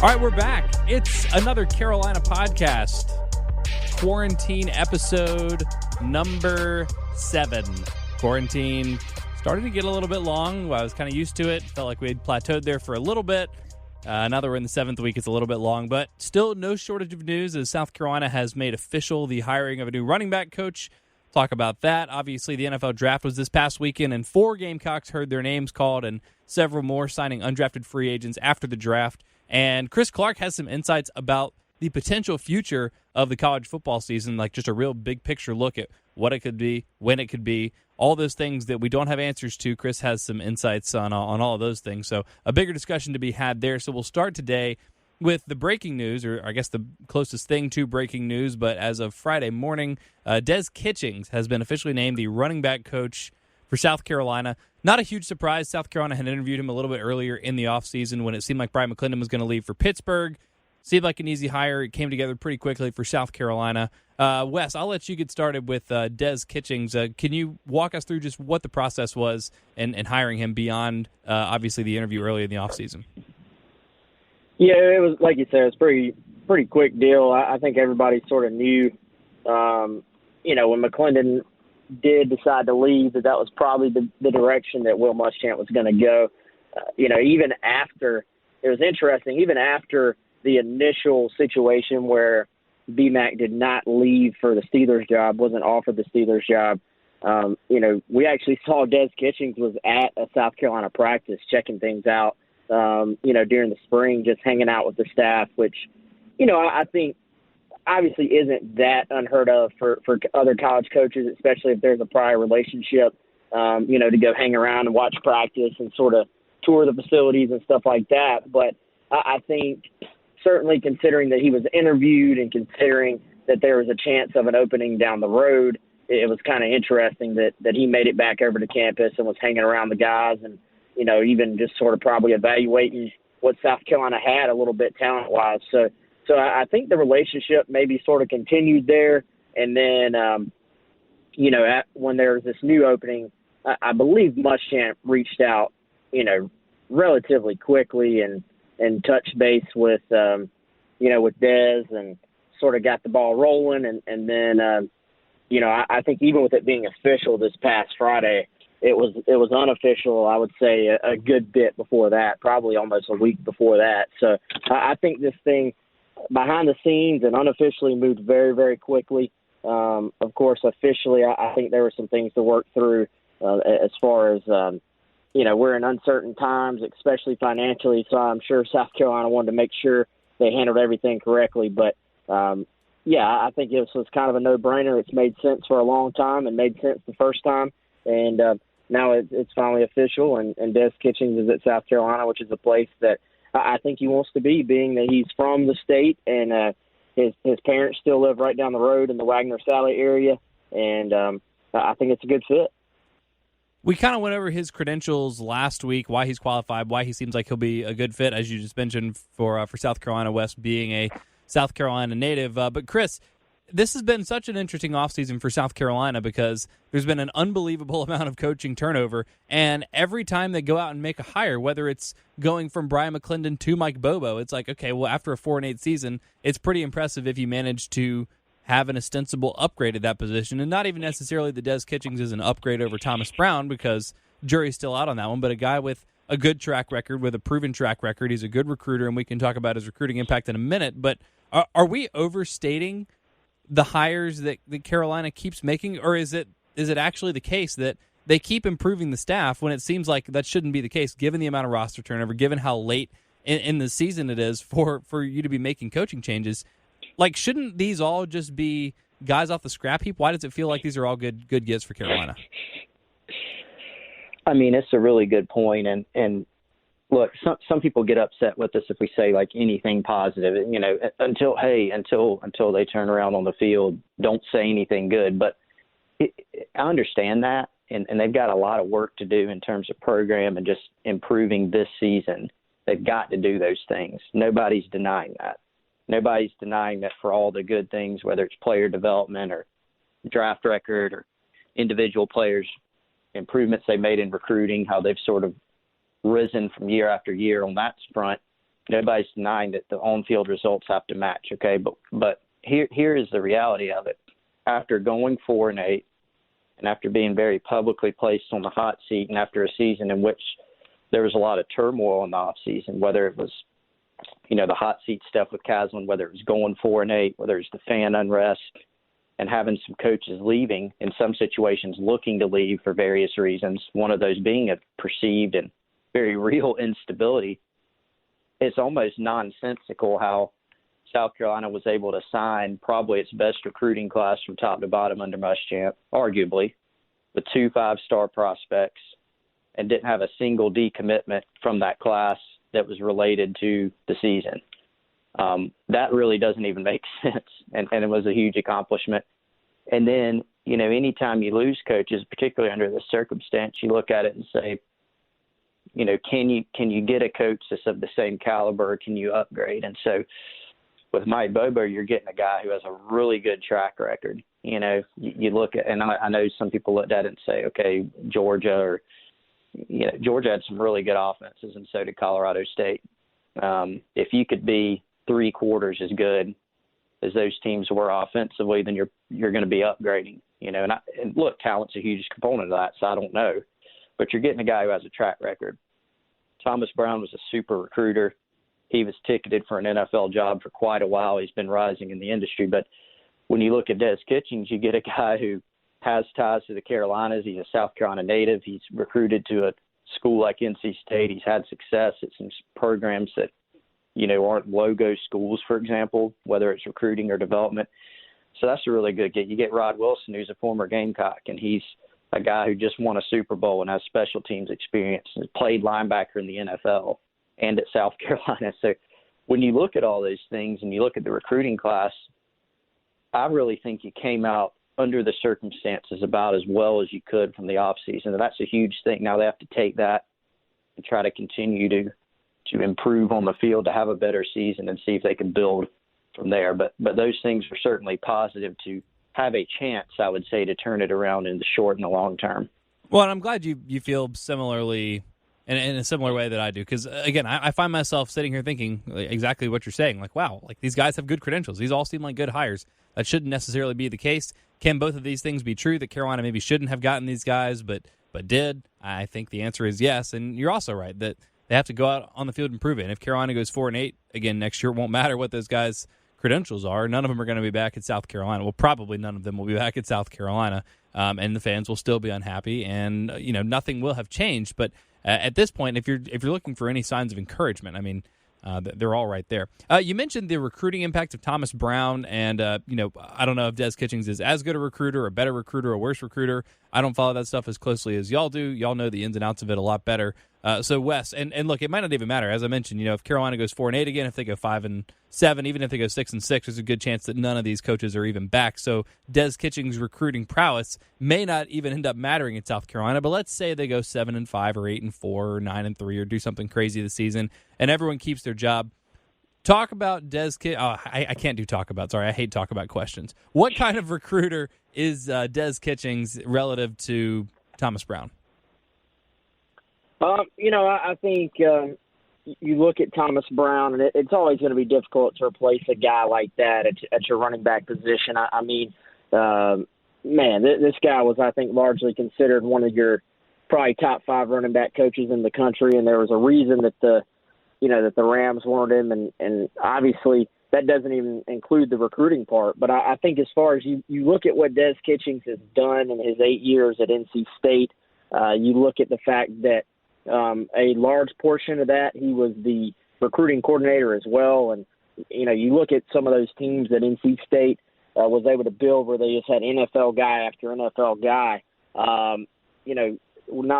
All right, we're back. It's another Carolina podcast. Quarantine episode number 7. Quarantine started to get a little bit long. I was kind of used to it. Felt like we had plateaued there for a little bit. Now that we're in the 7th week, it's a little bit long, but still no shortage of news as South Carolina has made official the hiring of a new running back coach. Talk about that. Obviously, the NFL draft was this past weekend, and 4 Gamecocks heard their names called, and several more signing undrafted free agents after the draft. And Chris Clark has some insights about the potential future of the college football season, like just a real big picture look at what it could be, when it could be, all those things that we don't have answers to. Chris has some insights on all of those things. So a bigger discussion to be had there. So we'll start today with the breaking news, or I guess the closest thing to breaking news, but as of Friday morning, Des Kitchings has been officially named the running back coach for South Carolina. Not a huge surprise. South Carolina had interviewed him a little bit earlier in the offseason when it seemed like Brian McClendon was going to leave for Pittsburgh. Seemed like an easy hire. It came together pretty quickly for South Carolina. Wes, I'll let you get started with Des Kitchings. Can you walk us through just what the process was in hiring him beyond, obviously, the interview early in the offseason? Yeah, it was, like you said, it was pretty quick deal. I think everybody sort of knew, when McClendon did decide to leave, that was probably the direction that Will Muschamp was going to go. Even after, it was interesting, even after the initial situation where BMAC did not leave for the Steelers job, wasn't offered the Steelers job, we actually saw Des Kitchings was at a South Carolina practice checking things out, during the spring, just hanging out with the staff, which, I think obviously isn't that unheard of for other college coaches, especially if there's a prior relationship, to go hang around and watch practice and sort of tour the facilities and stuff like that. But I think certainly considering that he was interviewed and considering that there was a chance of an opening down the road, it was kind of interesting that he made it back over to campus and was hanging around the guys and, even just sort of probably evaluating what South Carolina had a little bit talent-wise. So I think the relationship maybe sort of continued there. And then, when there was this new opening, I believe Muschamp reached out, relatively quickly and touched base with Des and sort of got the ball rolling. And then, I think even with it being official this past Friday, it was unofficial, I would say, a good bit before that, probably almost a week before that. So I think this thing behind the scenes and unofficially moved very, very quickly. Of course, officially, I think there were some things to work through as far as, we're in uncertain times, especially financially. So I'm sure South Carolina wanted to make sure they handled everything correctly. But, I think this was kind of a no-brainer. It's made sense for a long time and made sense the first time. And now it's finally official, and Des Kitchings is at South Carolina, which is a place that I think he wants to be, being that he's from the state and his parents still live right down the road in the Wagner-Salley area, and I think it's a good fit. We kind of went over his credentials last week, why he's qualified, why he seems like he'll be a good fit, as you just mentioned, for South Carolina, West being a South Carolina native. But Chris, this has been such an interesting offseason for South Carolina because there's been an unbelievable amount of coaching turnover, and every time they go out and make a hire, whether it's going from Brian McClendon to Mike Bobo, it's like, okay, well, after a 4-8 season, it's pretty impressive if you manage to have an ostensible upgrade at that position, and not even necessarily that Des Kitchings is an upgrade over Thomas Brown because jury's still out on that one, but a guy with a good track record, with a proven track record. He's a good recruiter, and we can talk about his recruiting impact in a minute, but are we overstating the hires that Carolina keeps making, or is it actually the case that they keep improving the staff when it seems like that shouldn't be the case, given the amount of roster turnover, given how late in the season it is for you to be making coaching changes? Like, shouldn't these all just be guys off the scrap heap? Why does it feel like these are all good gets for Carolina? I mean, it's a really good point, and look, some people get upset with us if we say like anything positive, until they turn around on the field, don't say anything good. But I understand that, and they've got a lot of work to do in terms of program and just improving this season. They've got to do those things. Nobody's denying that. Nobody's denying that for all the good things, whether it's player development or draft record or individual players, improvements they made in recruiting, how they've sort of risen from year after year on that front. nobody's denying that the on-field results have to match, okay? But here is the reality of it. After going 4-8, and after being very publicly placed on the hot seat, and after a season in which there was a lot of turmoil in the offseason, whether it was, the hot seat stuff with Caslin, whether it was going 4-8, whether it's the fan unrest, and having some coaches leaving, in some situations looking to leave for various reasons, one of those being a perceived and very real instability, it's almost nonsensical how South Carolina was able to sign probably its best recruiting class from top to bottom under Muschamp, arguably, with 2 5-star prospects, and didn't have a single decommitment from that class that was related to the season. That really doesn't even make sense, and it was a huge accomplishment. And then, anytime you lose coaches, particularly under this circumstance, you look at it and say, can you get a coach that's of the same caliber? Can you upgrade? And so with Mike Bobo, you're getting a guy who has a really good track record. You look at, and I know some people looked at it and say, okay, Georgia had some really good offenses, and so did Colorado State. If you could be 3/4 as good as those teams were offensively, then you're going to be upgrading. And look, talent's a huge component of that, so I don't know, but you're getting a guy who has a track record. Thomas Brown was a super recruiter. He was ticketed for an NFL job for quite a while. He's been rising in the industry, but when you look at Des Kitchings, you get a guy who has ties to the Carolinas. He's a South Carolina native. He's recruited to a school like NC State. He's had success at some programs that, aren't logo schools, for example, whether it's recruiting or development. So that's a really good get. You get Rod Wilson, who's a former Gamecock, and he's a guy who just won a Super Bowl and has special teams experience and played linebacker in the NFL and at South Carolina. So when you look at all those things and you look at the recruiting class, I really think you came out under the circumstances about as well as you could from the offseason. And that's a huge thing. Now they have to take that and try to continue to improve on the field, to have a better season and see if they can build from there. But those things are certainly positive to have a chance, I would say, to turn it around in the short and the long term. Well, and I'm glad you feel similarly in a similar way that I do, because, again, I find myself sitting here thinking exactly what you're saying. Like, wow, these guys have good credentials. These all seem like good hires. That shouldn't necessarily be the case. Can both of these things be true, that Carolina maybe shouldn't have gotten these guys but did? I think the answer is yes, and you're also right that they have to go out on the field and prove it. And if Carolina goes 4-8 again next year, it won't matter what those guys' credentials are. None of them are going to be back at South Carolina. Well, probably none of them will be back at South Carolina, and the fans will still be unhappy, and nothing will have changed. But at this point, if you're looking for any signs of encouragement, I mean, they're all right there. You mentioned the recruiting impact of Thomas Brown, and I don't know if Des Kitchings is as good a recruiter, a better recruiter, a worse recruiter. I don't follow that stuff as closely as y'all do. Y'all know the ins and outs of it a lot better. So Wes, and look, it might not even matter. As I mentioned, if Carolina goes 4-8 again, if they go 5-7, even if they go 6-6, there's a good chance that none of these coaches are even back. So Des Kitchings' recruiting prowess may not even end up mattering in South Carolina. But let's say they go 7-5 or 8-4 or 9-3 or do something crazy this season, and everyone keeps their job. Talk about Des Kitchings. Oh, I can't do talk about. Sorry, I hate talk about questions. What kind of recruiter is Des Kitchings relative to Thomas Brown? I think you look at Thomas Brown, and it's always going to be difficult to replace a guy like that at your running back position. This guy was, I think, largely considered one of your probably top 5 running back coaches in the country, and there was a reason that the Rams wanted him, and obviously that doesn't even include the recruiting part. But I think as far as you look at what Des Kitchings has done in his 8 years at NC State, you look at the fact that a large portion of that, he was the recruiting coordinator as well. And, you look at some of those teams that NC State was able to build where they just had NFL guy after NFL guy. Not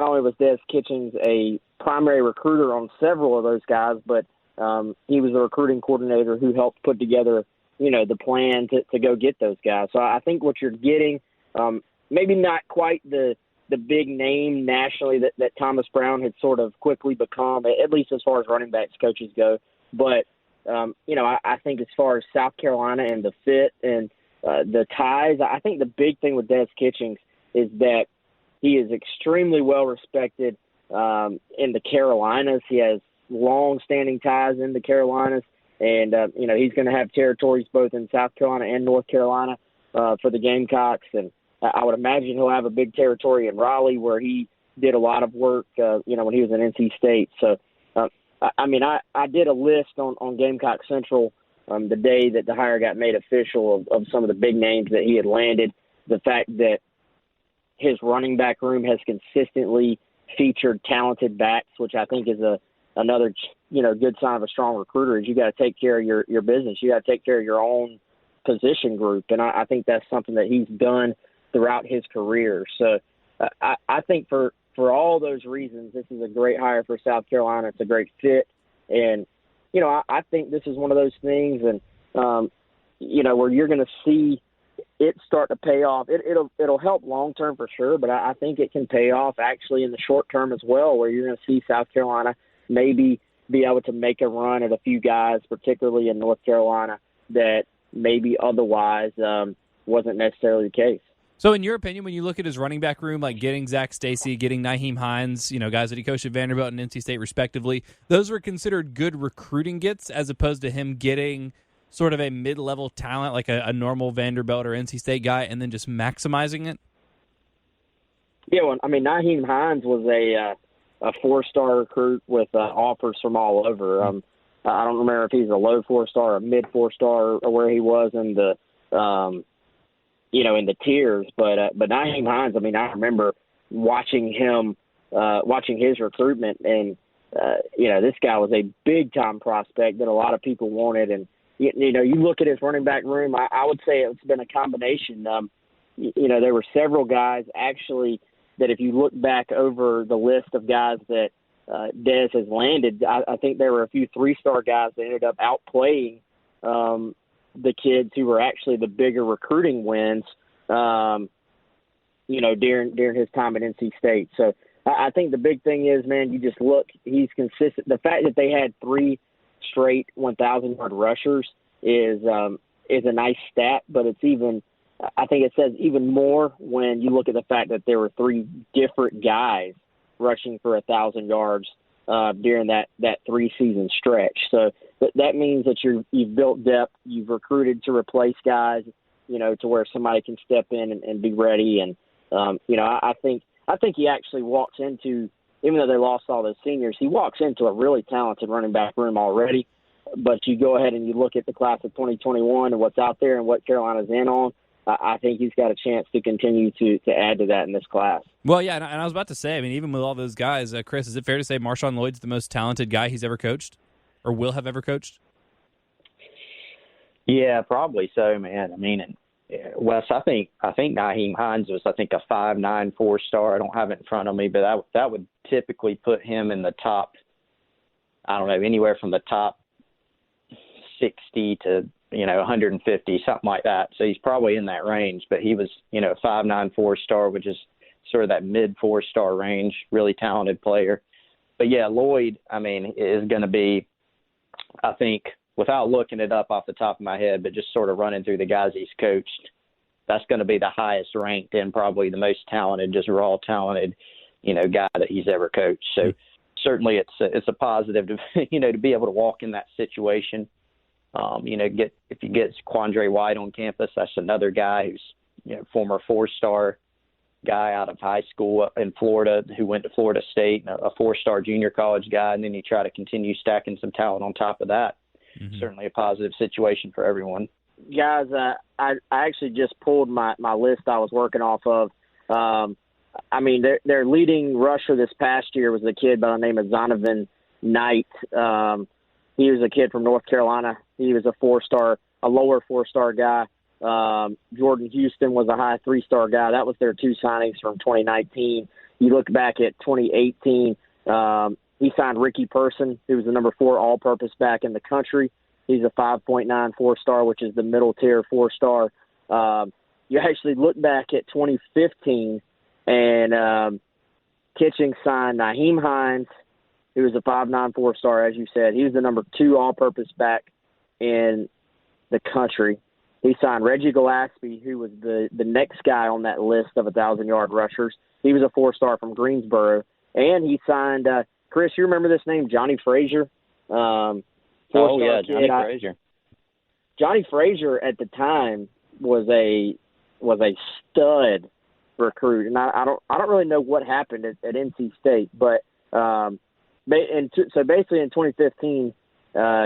only was Des Kitchings a primary recruiter on several of those guys, but he was the recruiting coordinator who helped put together, the plan to go get those guys. So I think what you're getting, maybe not quite the big name nationally that Thomas Brown had sort of quickly become, at least as far as running backs coaches go. But, I think as far as South Carolina and the fit and the ties, I think the big thing with Des Kitchings is that he is extremely well respected in the Carolinas. He has long-standing ties in the Carolinas, and he's going to have territories both in South Carolina and North Carolina for the Gamecocks, and I would imagine he'll have a big territory in Raleigh where he did a lot of work, when he was in NC State. So, I did a list on Gamecock Central the day that the hire got made official of some of the big names that he had landed. The fact that his running back room has consistently featured talented backs, which I think is another good sign of a strong recruiter, is you got to take care of your business. You got to take care of your own position group, and I think that's something that he's done throughout his career. So I think for all those reasons, this is a great hire for South Carolina. It's a great fit, and I think this is one of those things, and where you're going to see it start to pay off. It'll help long term for sure, but I think it can pay off actually in the short term as well, where you're going to see South Carolina maybe be able to make a run at a few guys, particularly in North Carolina, that maybe otherwise wasn't necessarily the case. So in your opinion, when you look at his running back room, like getting Zach Stacy, getting Nyheim Hines, guys that he coached at Vanderbilt and NC State respectively, those were considered good recruiting gets as opposed to him getting sort of a mid-level talent like a normal Vanderbilt or NC State guy and then just maximizing it? Yeah, well, Nyheim Hines was a four-star recruit with offers from all over. I don't remember if he's a low four-star or a mid four-star or where he was in the in the tiers, but Nyheim Hines, I remember watching his recruitment, and this guy was a big-time prospect that a lot of people wanted, and you look at his running back room, I would say it's been a combination. There were several guys actually that if you look back over the list of guys that Des has landed, I think there were a few three-star guys that ended up outplaying the kids who were actually the bigger recruiting wins, during his time at NC State. So I think the big thing is, man, you just look, he's consistent. The fact that they had 3 straight 1,000-yard rushers is a nice stat, but I think it says even more when you look at the fact that there were 3 different guys rushing for 1,000 yards during that 3-season stretch. So that means that you've built depth, you've recruited to replace guys, to where somebody can step in and be ready. And I think he actually walks into, even though they lost all those seniors, he walks into a really talented running back room already. But you go ahead and you look at the class of 2021 and what's out there and what Carolina's in on, I think he's got a chance to continue to add to that in this class. Well, yeah, and I was about to say, even with all those guys, Chris, is it fair to say Marshawn Lloyd's the most talented guy he's ever coached or will have ever coached? Yeah, probably so, man. And Wes, I think Nyheim Hines was, a 5'9", 4-star. I don't have it in front of me, but that would typically put him in the top, I don't know, anywhere from the top 60 to 150, something like that. So he's probably in that range, but he was, 5'9", 4-star, which is sort of that mid 4-star range, really talented player. But yeah, Lloyd, is going to be, I think, without looking it up off the top of my head, but just sort of running through the guys he's coached, that's going to be the highest ranked and probably the most talented, just raw talented, guy that he's ever coached. So certainly it's a positive to, to be able to walk in that situation. If you get Quandre White on campus, that's another guy who's, former 4-star guy out of high school in Florida who went to Florida State, a 4-star junior college guy, and then you try to continue stacking some talent on top of that. Mm-hmm. Certainly a positive situation for everyone. Guys, I actually just pulled my list I was working off of. Their leading rusher this past year was a kid by the name of Zonovan Knight. He was a kid from North Carolina. He was a lower 4-star guy. Jordan Houston was a high 3-star guy. That was their 2 signings from 2019. You look back at 2018, he signed Ricky Pearson, who was the number 4 all-purpose back in the country. He's a 5.9 4-star, which is the middle tier 4-star. You actually look back at 2015, and Kitchings signed Nyheim Hines, who was a 5'9", 4-star, as you said. He was the number 2 all-purpose back in the country. He signed Reggie Gillespie, who was the next guy on that list of 1,000-yard rushers. He was a 4-star from Greensboro. And he signed Chris, you remember this name, Johnny Frazier? Johnny Frazier. Johnny Frazier at the time was a stud recruit, and I don't really know what happened at NC State, but so basically in 2015,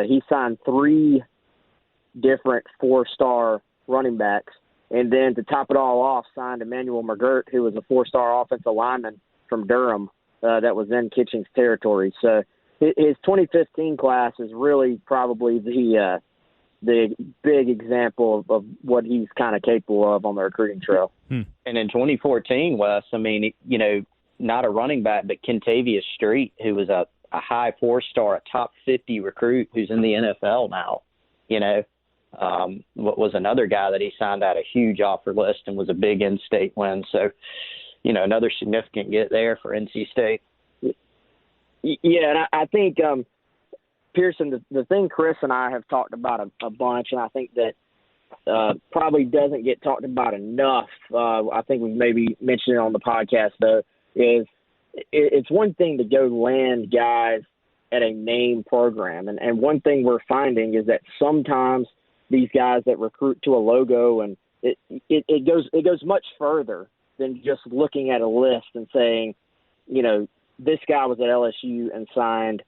he signed 3 different 4-star running backs, and then to top it all off, signed Emmanuel McGirt, who was a 4-star offensive lineman from Durham that was in Kitchings territory. So his 2015 class is really probably the big example of what he's kind of capable of on the recruiting trail. And in 2014, Wes, I mean, you know, not a running back, but Kentavious Street, who was a high 4-star, a top 50 recruit who's in the NFL now, you know, was another guy that he signed out a huge offer list and was a big in-state win. So, you know, another significant get there for NC State. Yeah, and I think Pearson, the thing Chris and I have talked about a bunch, and I think that probably doesn't get talked about enough, I think we maybe mentioned it on the podcast, though, is it's one thing to go land guys at a name program. And one thing we're finding is that sometimes these guys that recruit to a logo, and it goes much further than just looking at a list and saying, you know, this guy was at LSU and signed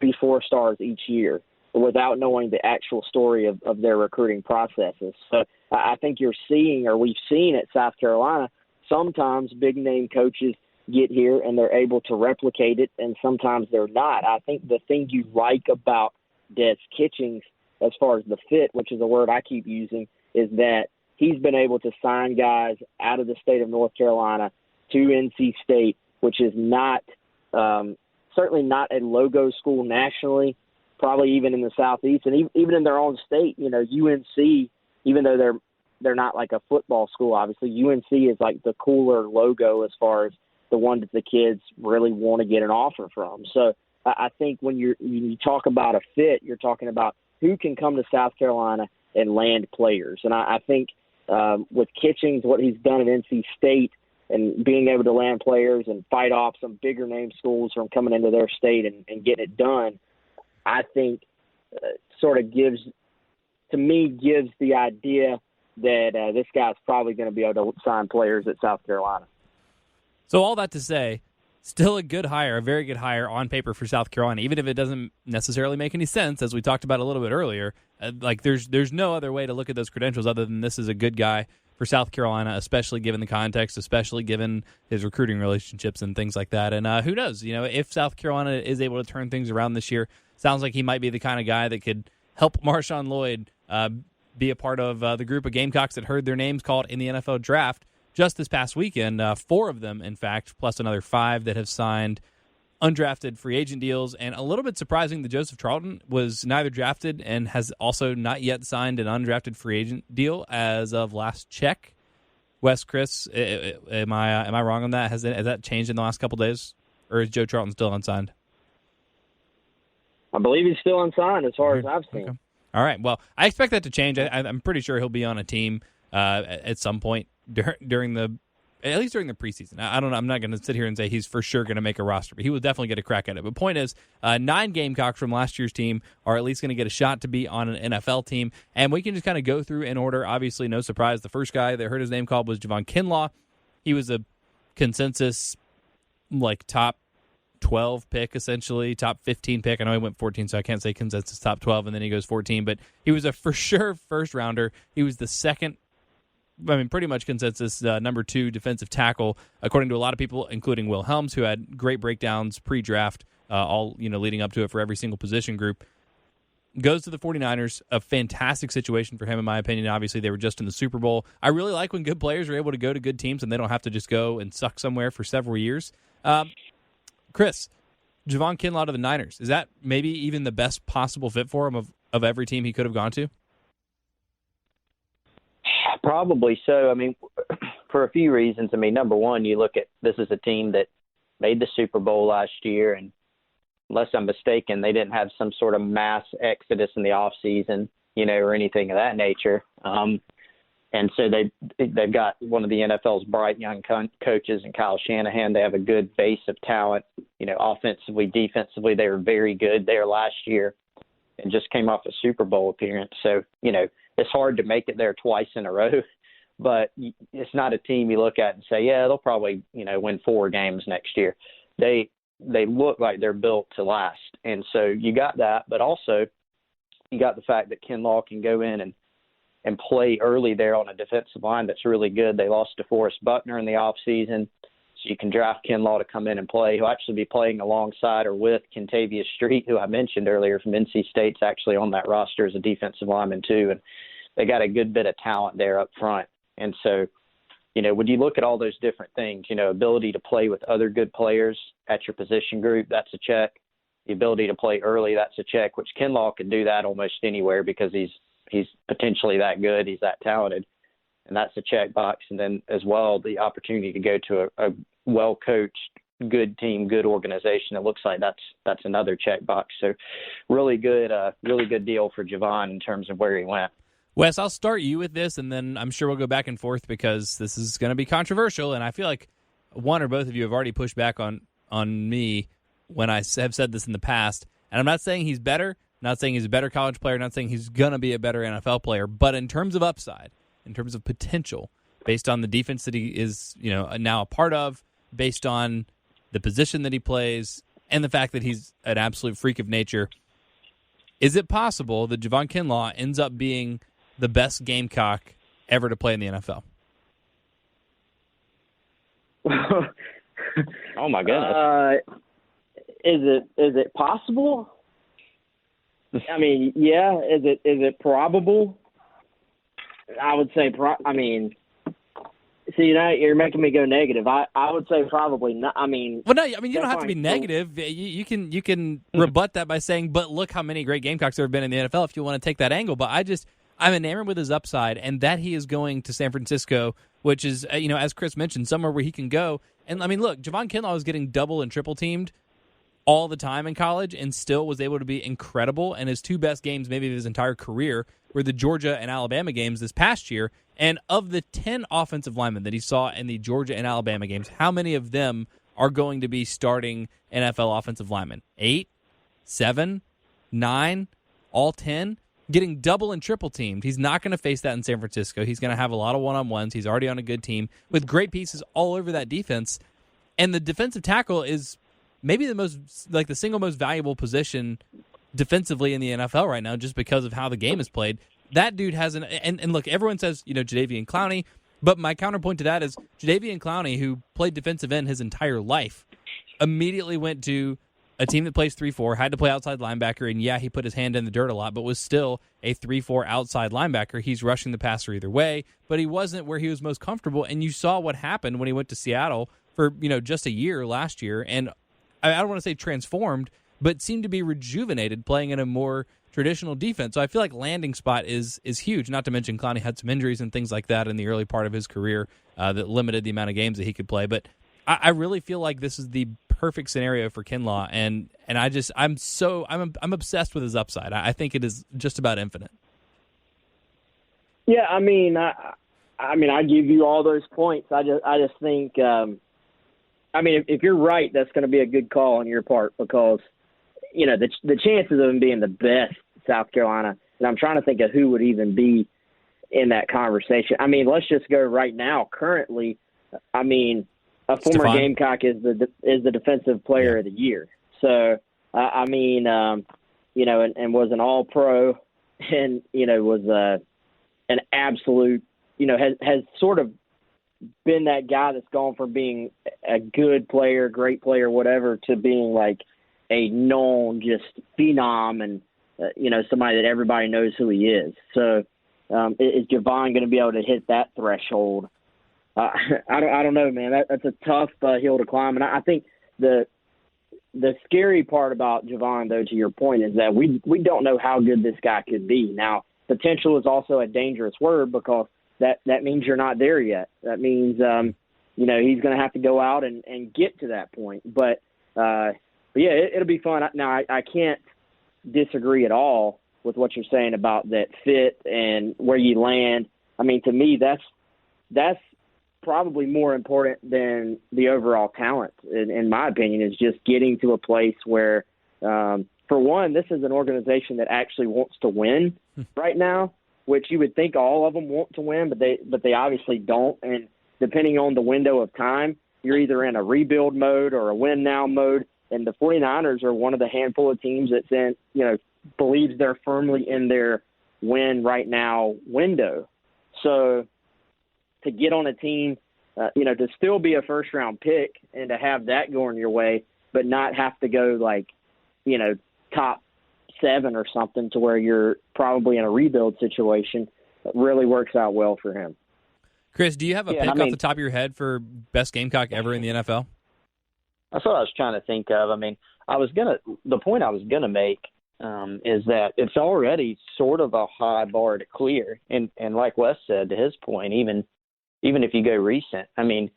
B4 stars each year without knowing the actual story of their recruiting processes. So I think you're seeing, or we've seen at South Carolina, sometimes big name coaches get here and they're able to replicate it, and sometimes they're not. I think the thing you like about Des Kitchings as far as the fit, which is a word I keep using, is that he's been able to sign guys out of the state of North Carolina to NC State, which is not certainly not a logo school nationally, probably even in the Southeast, and even in their own state. You know, UNC, even though they're not like a football school, obviously, UNC is like the cooler logo as far as the one that the kids really want to get an offer from. So I think when you talk about a fit, you're talking about who can come to South Carolina and land players. And I think with Kitchings, what he's done at NC State and being able to land players and fight off some bigger name schools from coming into their state and getting it done, I think sort of gives the idea that this guy's probably going to be able to sign players at South Carolina. So all that to say, still a good hire, a very good hire on paper for South Carolina, even if it doesn't necessarily make any sense, as we talked about a little bit earlier. Like there's no other way to look at those credentials other than this is a good guy for South Carolina, especially given the context, especially given his recruiting relationships and things like that. And who knows, you know, if South Carolina is able to turn things around this year, sounds like he might be the kind of guy that could help Marshawn Lloyd be a part of the group of Gamecocks that heard their names called in the NFL draft just this past weekend. 4 of them, in fact, plus another 5 that have signed undrafted free agent deals. And a little bit surprising that Joseph Charlton was neither drafted and has also not yet signed an undrafted free agent deal as of last check. Wes, Chris, am I wrong on that? Has that changed in the last couple days, or is Joe Charlton still unsigned? I believe he's still unsigned as far as I've seen. Okay. All right. Well, I expect that to change. I'm pretty sure he'll be on a team at some point during the preseason. I don't know. I'm not going to sit here and say he's for sure going to make a roster, but he will definitely get a crack at it. But point is, 9 Gamecocks from last year's team are at least going to get a shot to be on an NFL team. And we can just kind of go through in order. Obviously, no surprise. The first guy that heard his name called was Javon Kinlaw. He was a consensus like top 12 pick, essentially, top 15 pick. I know he went 14, so I can't say consensus top 12, and then he goes 14. But he was a for sure first rounder. He was the second, pretty much consensus number 2 defensive tackle, according to a lot of people, including Will Helms, who had great breakdowns pre-draft, all leading up to it for every single position group. Goes to the 49ers, a fantastic situation for him, in my opinion. Obviously, they were just in the Super Bowl. I really like when good players are able to go to good teams and they don't have to just go and suck somewhere for several years. Chris, Javon Kinlaw to the Niners, is that maybe even the best possible fit for him of every team he could have gone to? Probably so. I mean, for a few reasons. I mean, number one, you look at this is a team that made the Super Bowl last year, and unless I'm mistaken, they didn't have some sort of mass exodus in the offseason, or anything of that nature. And so they've got one of the NFL's bright young coaches in Kyle Shanahan. They have a good base of talent, offensively, defensively, they were very good there last year and just came off a Super Bowl appearance. So, it's hard to make it there twice in a row, but it's not a team you look at and say, yeah, they'll probably, win 4 games next year. They look like they're built to last. And so you got that, but also you got the fact that Kinlaw can go in and play early there on a defensive line that's really good. They lost to Forrest Buckner in the offseason, so you can draft Kinlaw to come in and play. He'll actually be playing alongside or with Kentavious Street, who I mentioned earlier from NC State's actually on that roster as a defensive lineman too. And they got a good bit of talent there up front. And so, when you look at all those different things, ability to play with other good players at your position group, that's a check. The ability to play early, that's a check, which Kinlaw can do that almost anywhere because he's potentially that good. He's that talented. And that's a check box. And then as well, the opportunity to go to a well-coached, good team, good organization. It looks like that's another check box. So really good deal for Javon in terms of where he went. Wes, I'll start you with this, and then I'm sure we'll go back and forth because this is going to be controversial, and I feel like one or both of you have already pushed back on me when I have said this in the past. And I'm not saying he's better, not saying he's a better college player, not saying he's going to be a better NFL player, but in terms of upside, in terms of potential, based on the defense that he is now a part of, based on the position that he plays, and the fact that he's an absolute freak of nature, is it possible that Javon Kinlaw ends up being the best Gamecock ever to play in the NFL? Oh my goodness! Is it possible? I mean, yeah. Is it probable? I would say. See, now you're making me go negative. I would say probably not. You don't have to be negative. You can rebut that by saying, but look how many great Gamecocks there have been in the NFL if you want to take that angle. But I'm enamored with his upside, and that he is going to San Francisco, which is, as Chris mentioned, somewhere where he can go. And, look, Javon Kinlaw was getting double and triple teamed all the time in college and still was able to be incredible. And his 2 best games maybe of his entire career were the Georgia and Alabama games this past year. And of the 10 offensive linemen that he saw in the Georgia and Alabama games, how many of them are going to be starting NFL offensive linemen? 8? 7? 9? All 10? Getting double and triple teamed. He's not going to face that in San Francisco. He's going to have a lot of one-on-ones. He's already on a good team with great pieces all over that defense. And the defensive tackle is maybe the single most valuable position defensively in the NFL right now just because of how the game is played. That dude has and look, everyone says, Jadeveon Clowney, but my counterpoint to that is Jadeveon Clowney, who played defensive end his entire life, immediately went to a team that plays 3-4, had to play outside linebacker, and yeah, he put his hand in the dirt a lot, but was still a 3-4 outside linebacker. He's rushing the passer either way, but he wasn't where he was most comfortable, and you saw what happened when he went to Seattle for, just a year last year, and I don't want to say transformed, but seemed to be rejuvenated playing in a more traditional defense. So I feel like landing spot is huge, not to mention Clowney had some injuries and things like that in the early part of his career that limited the amount of games that he could play, but I really feel like this is the perfect scenario for Kinlaw, and I'm obsessed with his upside. I think it is just about infinite. Yeah, I give you all those points. I just think, if you're right, that's going to be a good call on your part because, the chances of him being the best South Carolina, and I'm trying to think of who would even be in that conversation. Let's just go right now. Currently, a former Gamecock is the defensive player of the year. So, and was an all-pro and, was an absolute, has sort of been that guy that's gone from being a good player, great player, whatever, to being like a known just phenom and, somebody that everybody knows who he is. So is Javon going to be able to hit that threshold? I don't know, man. That's a tough hill to climb. And I think the scary part about Javon, though, to your point, is that we don't know how good this guy could be. Now, potential is also a dangerous word because that means you're not there yet. That means, he's going to have to go out and get to that point. But yeah, it'll be fun. Now, I can't disagree at all with what you're saying about that fit and where you land. To me, that's probably more important than the overall talent, in my opinion, is just getting to a place where, for one, this is an organization that actually wants to win right now, which you would think all of them want to win, but they obviously don't. And depending on the window of time, you're either in a rebuild mode or a win now mode. And the 49ers are one of the handful of teams that's believes they're firmly in their win right now window. So to get on a team, to still be a first round pick and to have that going your way, but not have to go top 7 or something to where you're probably in a rebuild situation, really works out well for him. Chris, do you have a pick off the top of your head for best Gamecock ever in the NFL? That's what I was trying to think of. I mean, the point I was going to make is that it's already sort of a high bar to clear. And like Wes said, to his point, even if you go recent, I mean,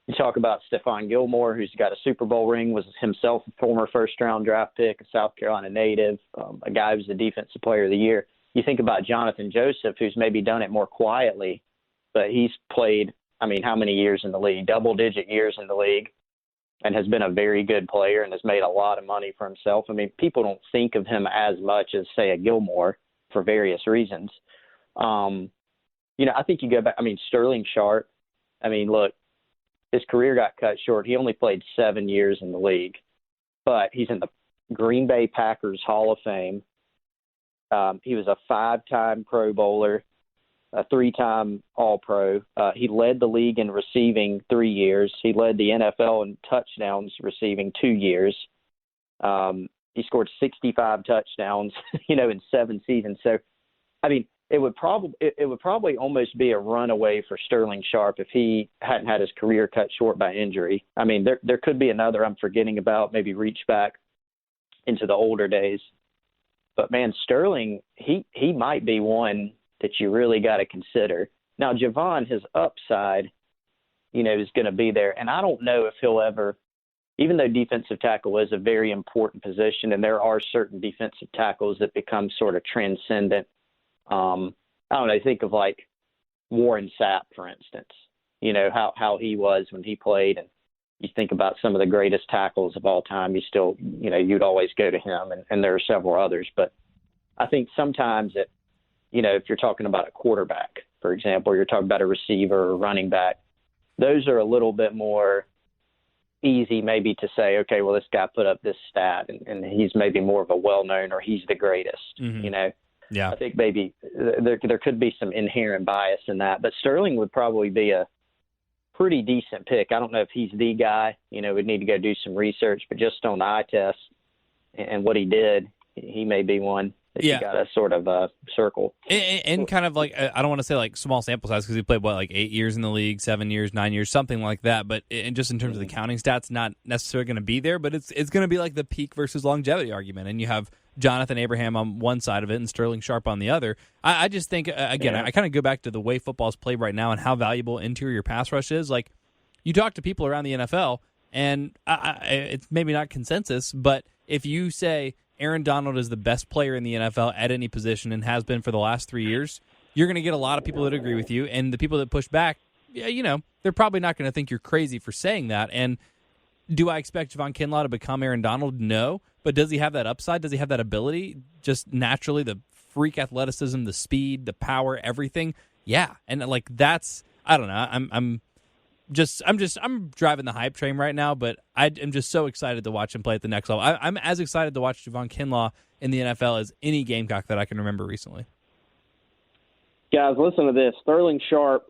you talk about Stephon Gilmore, who's got a Super Bowl ring, was himself a former first-round draft pick, a South Carolina native, a guy who's the Defensive Player of the Year. You think about Jonathan Joseph, who's maybe done it more quietly, but he's played, how many years in the league? Double-digit years in the league, and has been a very good player and has made a lot of money for himself. I mean, people don't think of him as much as, say, a Gilmore for various reasons. I think you go back, Sterling Sharp, look, his career got cut short. He only played 7 years in the league, but he's in the Green Bay Packers Hall of Fame. He was a 5-time Pro Bowler, a 3-time All-Pro. He led the league in receiving 3 years. He led the NFL in touchdowns receiving 2 years. He scored 65 touchdowns, in 7 seasons. So, it would probably almost be a runaway for Sterling Sharp if he hadn't had his career cut short by injury. There could be another I'm forgetting about, maybe reach back into the older days. But, man, Sterling, he might be one that you really got to consider. Now, Javon, his upside, is going to be there. And I don't know if he'll ever, even though defensive tackle is a very important position, and there are certain defensive tackles that become sort of transcendent. I don't know, think of like Warren Sapp, for instance, how he was when he played, and you think about some of the greatest tackles of all time, you still, you'd always go to him, and there are several others. But I think sometimes if you're talking about a quarterback, for example, or you're talking about a receiver or running back, those are a little bit more easy maybe to say, okay, well, this guy put up this stat, and he's maybe more of a well-known, or he's the greatest, Yeah, I think maybe there could be some inherent bias in that, but Sterling would probably be a pretty decent pick. I don't know if he's the guy. We'd need to go do some research, but just on the eye test and what he did, he may be one that you got to sort of circle. And kind of like, I don't want to say like small sample size because he played, 8 years in the league, 7 years, 9 years, something like that. But just in terms of the counting stats, not necessarily going to be there, but it's going to be like the peak versus longevity argument. And you have Jonathan Abraham on one side of it and Sterling Sharp on the other. I just think, again, I kind of go back to the way football's played right now and how valuable interior pass rush is. Like, you talk to people around the NFL, and it's maybe not consensus, but if you say Aaron Donald is the best player in the NFL at any position and has been for the last 3 years, you're going to get a lot of people that agree with you, and the people that push back, they're probably not going to think you're crazy for saying that. And do I expect Javon Kinlaw to become Aaron Donald? No. But does he have that upside? Does he have that ability? Just naturally, the freak athleticism, the speed, the power, everything? Yeah. And that's, I don't know. I'm driving the hype train right now, but I am just so excited to watch him play at the next level. I'm as excited to watch Javon Kinlaw in the NFL as any Gamecock that I can remember recently. Guys, listen to this. Sterling Sharp,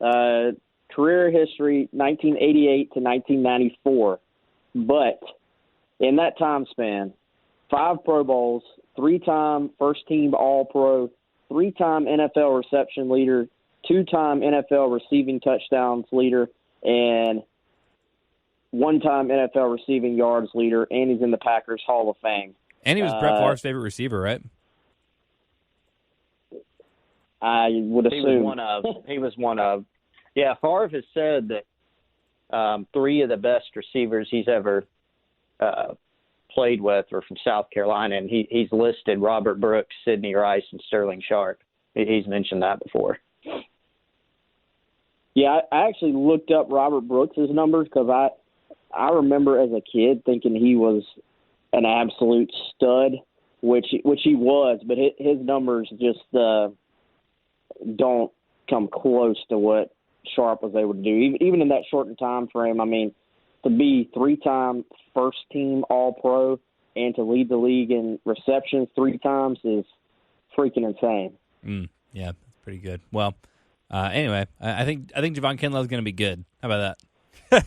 career history, 1988 to 1994. But in that time span, 5 Pro Bowls, 3-time first-team All-Pro, 3-time NFL reception leader, 2-time NFL receiving touchdowns leader, and 1-time NFL receiving yards leader, and he's in the Packers Hall of Fame. And he was Brett Favre's favorite receiver, right? I would assume. He was one of. Yeah, Favre has said that 3 of the best receivers he's ever played with are from South Carolina, and he's listed Robert Brooks, Sidney Rice, and Sterling Sharp. He's mentioned that before. Yeah, I actually looked up Robert Brooks' numbers because I remember as a kid thinking he was an absolute stud, which he was, but his numbers just don't come close to what Sharp was able to do, even in that shortened time frame. I mean, to be 3-time first-team All-Pro and to lead the league in receptions 3 times is freaking insane. Yeah, that's pretty good. Well, anyway, I think Javon Kinlaw is going to be good. How about that?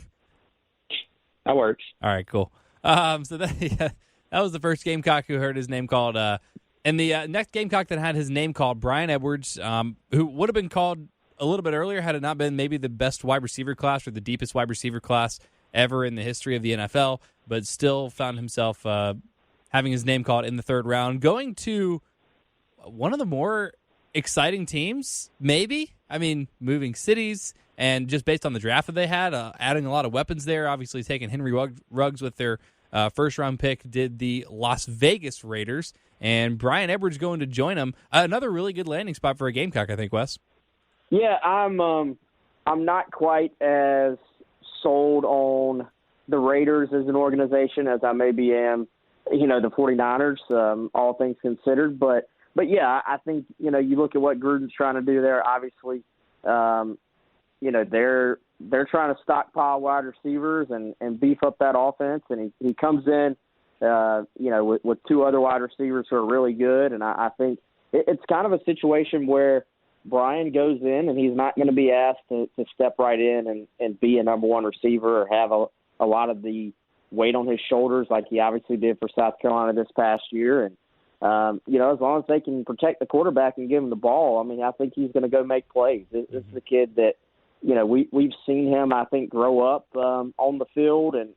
That works. All right, cool. So that was the first Gamecock who heard his name called. And the next Gamecock that had his name called, Brian Edwards, who would have been called a little bit earlier had it not been maybe the best wide receiver class or the deepest wide receiver class ever in the history of the NFL, but still found himself having his name called in the 3rd round, going to one of the more exciting teams, maybe. I mean, moving cities, and just based on the draft that they had, adding a lot of weapons there, obviously taking Henry Ruggs with their first-round pick, did the Las Vegas Raiders, and Brian Edwards going to join them. Another really good landing spot for a Gamecock, I think, Wes. Yeah, I'm not quite as sold on the Raiders as an organization as I maybe am, the 49ers, all things considered. But yeah, I think, you look at what Gruden's trying to do there, obviously, they're trying to stockpile wide receivers and beef up that offense. And he comes in, with 2 other wide receivers who are really good. And I think it's kind of a situation where Brian goes in and he's not going to be asked to step right in and be a number 1 receiver or have a lot of the weight on his shoulders like he obviously did for South Carolina this past year. And, as long as they can protect the quarterback and give him the ball, I mean, I think he's going to go make plays. This is a kid that, we've seen him, I think, grow up on the field and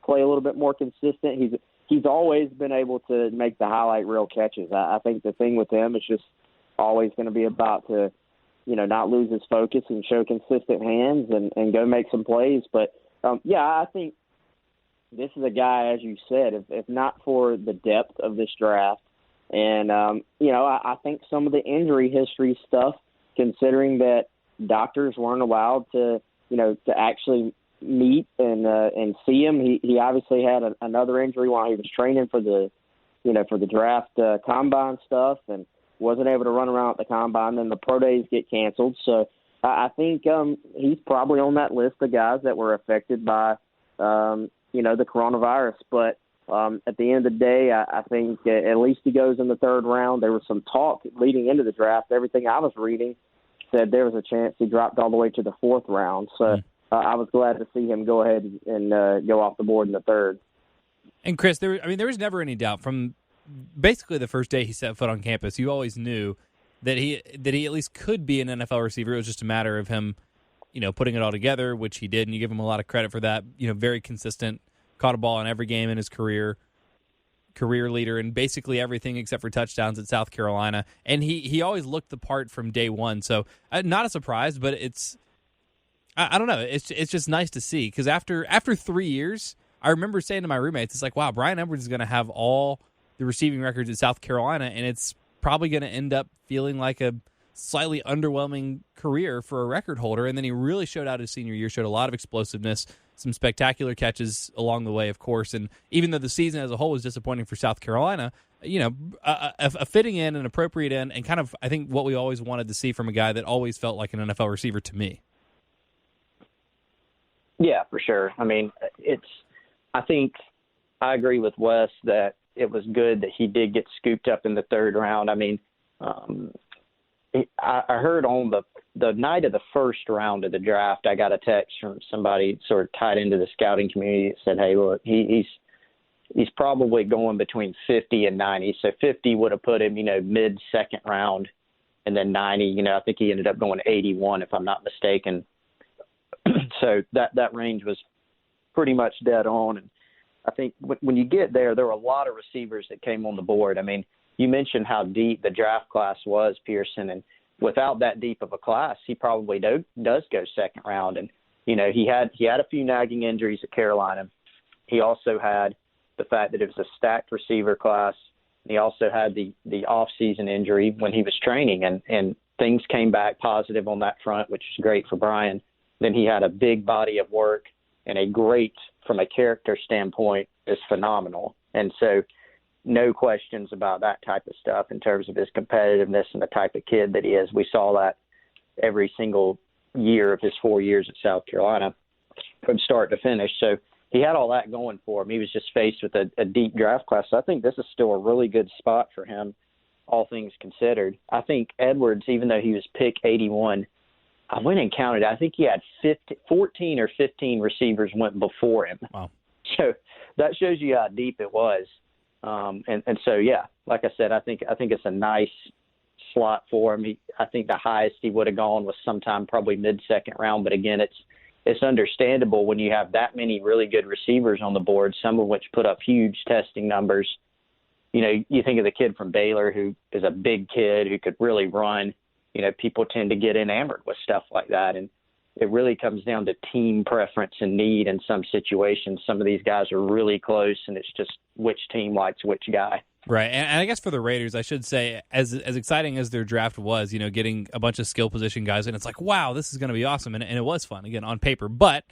play a little bit more consistent. He's always been able to make the highlight reel catches. I think the thing with him is just always going to be about to, not lose his focus and show consistent hands and go make some plays. But, I think this is a guy, as you said, if not for the depth of this draft, and, I think some of the injury history stuff, considering that doctors weren't allowed to actually meet and see him. He obviously had another injury while he was training for the draft combine stuff and wasn't able to run around at the combine. Then the pro days get canceled. So I think he's probably on that list of guys that were affected by, the coronavirus. But at the end of the day, I think at least he goes in the 3rd round. There was some talk leading into the draft. Everything I was reading said there was a chance he dropped all the way to the 4th round. So I was glad to see him go ahead and go off the board in the 3rd. And Chris, there was never any doubt from basically the first day he set foot on campus. You always knew that he at least could be an NFL receiver. It was just a matter of him, putting it all together, which he did, and you give him a lot of credit for that. Very consistent, caught a ball in every game in his career leader in basically everything except for touchdowns at South Carolina. And he always looked the part from day one. So not a surprise, but it's I don't know. It's just nice to see because after 3 years, I remember saying to my roommates, it's like, wow, Brian Edwards is going to have all the receiving records at South Carolina, and it's probably going to end up feeling like a slightly underwhelming career for a record holder. And then he really showed out his senior year, showed a lot of explosiveness, some spectacular catches along the way, of course. And even though the season as a whole was disappointing for South Carolina, a fitting in, an appropriate in, and kind of, I think, what we always wanted to see from a guy that always felt like an NFL receiver to me. Yeah, for sure. I mean, I think I agree with Wes that it was good that he did get scooped up in the 3rd round. I mean, I heard on the night of the 1st round of the draft, I got a text from somebody sort of tied into the scouting community that said, hey, look, he's probably going between 50 and 90. So 50 would have put him, mid-2nd round, and then 90, I think he ended up going 81 if I'm not mistaken. So that range was pretty much dead on. And I think when you get there were a lot of receivers that came on the board. I mean, you mentioned how deep the draft class was, Pearson, and without that deep of a class, he probably does go 2nd round. And, he had a few nagging injuries at Carolina. He also had the fact that it was a stacked receiver class. He also had the off-season injury when he was training, and things came back positive on that front, which is great for Brian. then he had a big body of work and a great, from a character standpoint, is phenomenal. And so no questions about that type of stuff in terms of his competitiveness and the type of kid that he is. We saw that every single year of his 4 years at South Carolina from start to finish. So he had all that going for him. He was just faced with a deep draft class. So I think this is still a really good spot for him, all things considered. I think Edwards, even though he was pick 81, I went and counted. I think he had 14 or 15 receivers went before him. Wow. So that shows you how deep it was. And so, yeah, like I said, I think it's a nice slot for him. I think the highest he would have gone was sometime probably mid-second round. But, again, it's understandable when you have that many really good receivers on the board, some of which put up huge testing numbers. You know, you think of the kid from Baylor who is a big kid who could really run. You know, people tend to get enamored with stuff like that. And it really comes down to team preference and need in some situations. Some of these guys are really close, and it's just which team likes which guy. Right, and I guess for the Raiders, I should say, as exciting as their draft was, you know, getting a bunch of skill position guys, and it's like, wow, this is going to be awesome, and it was fun, again, on paper. But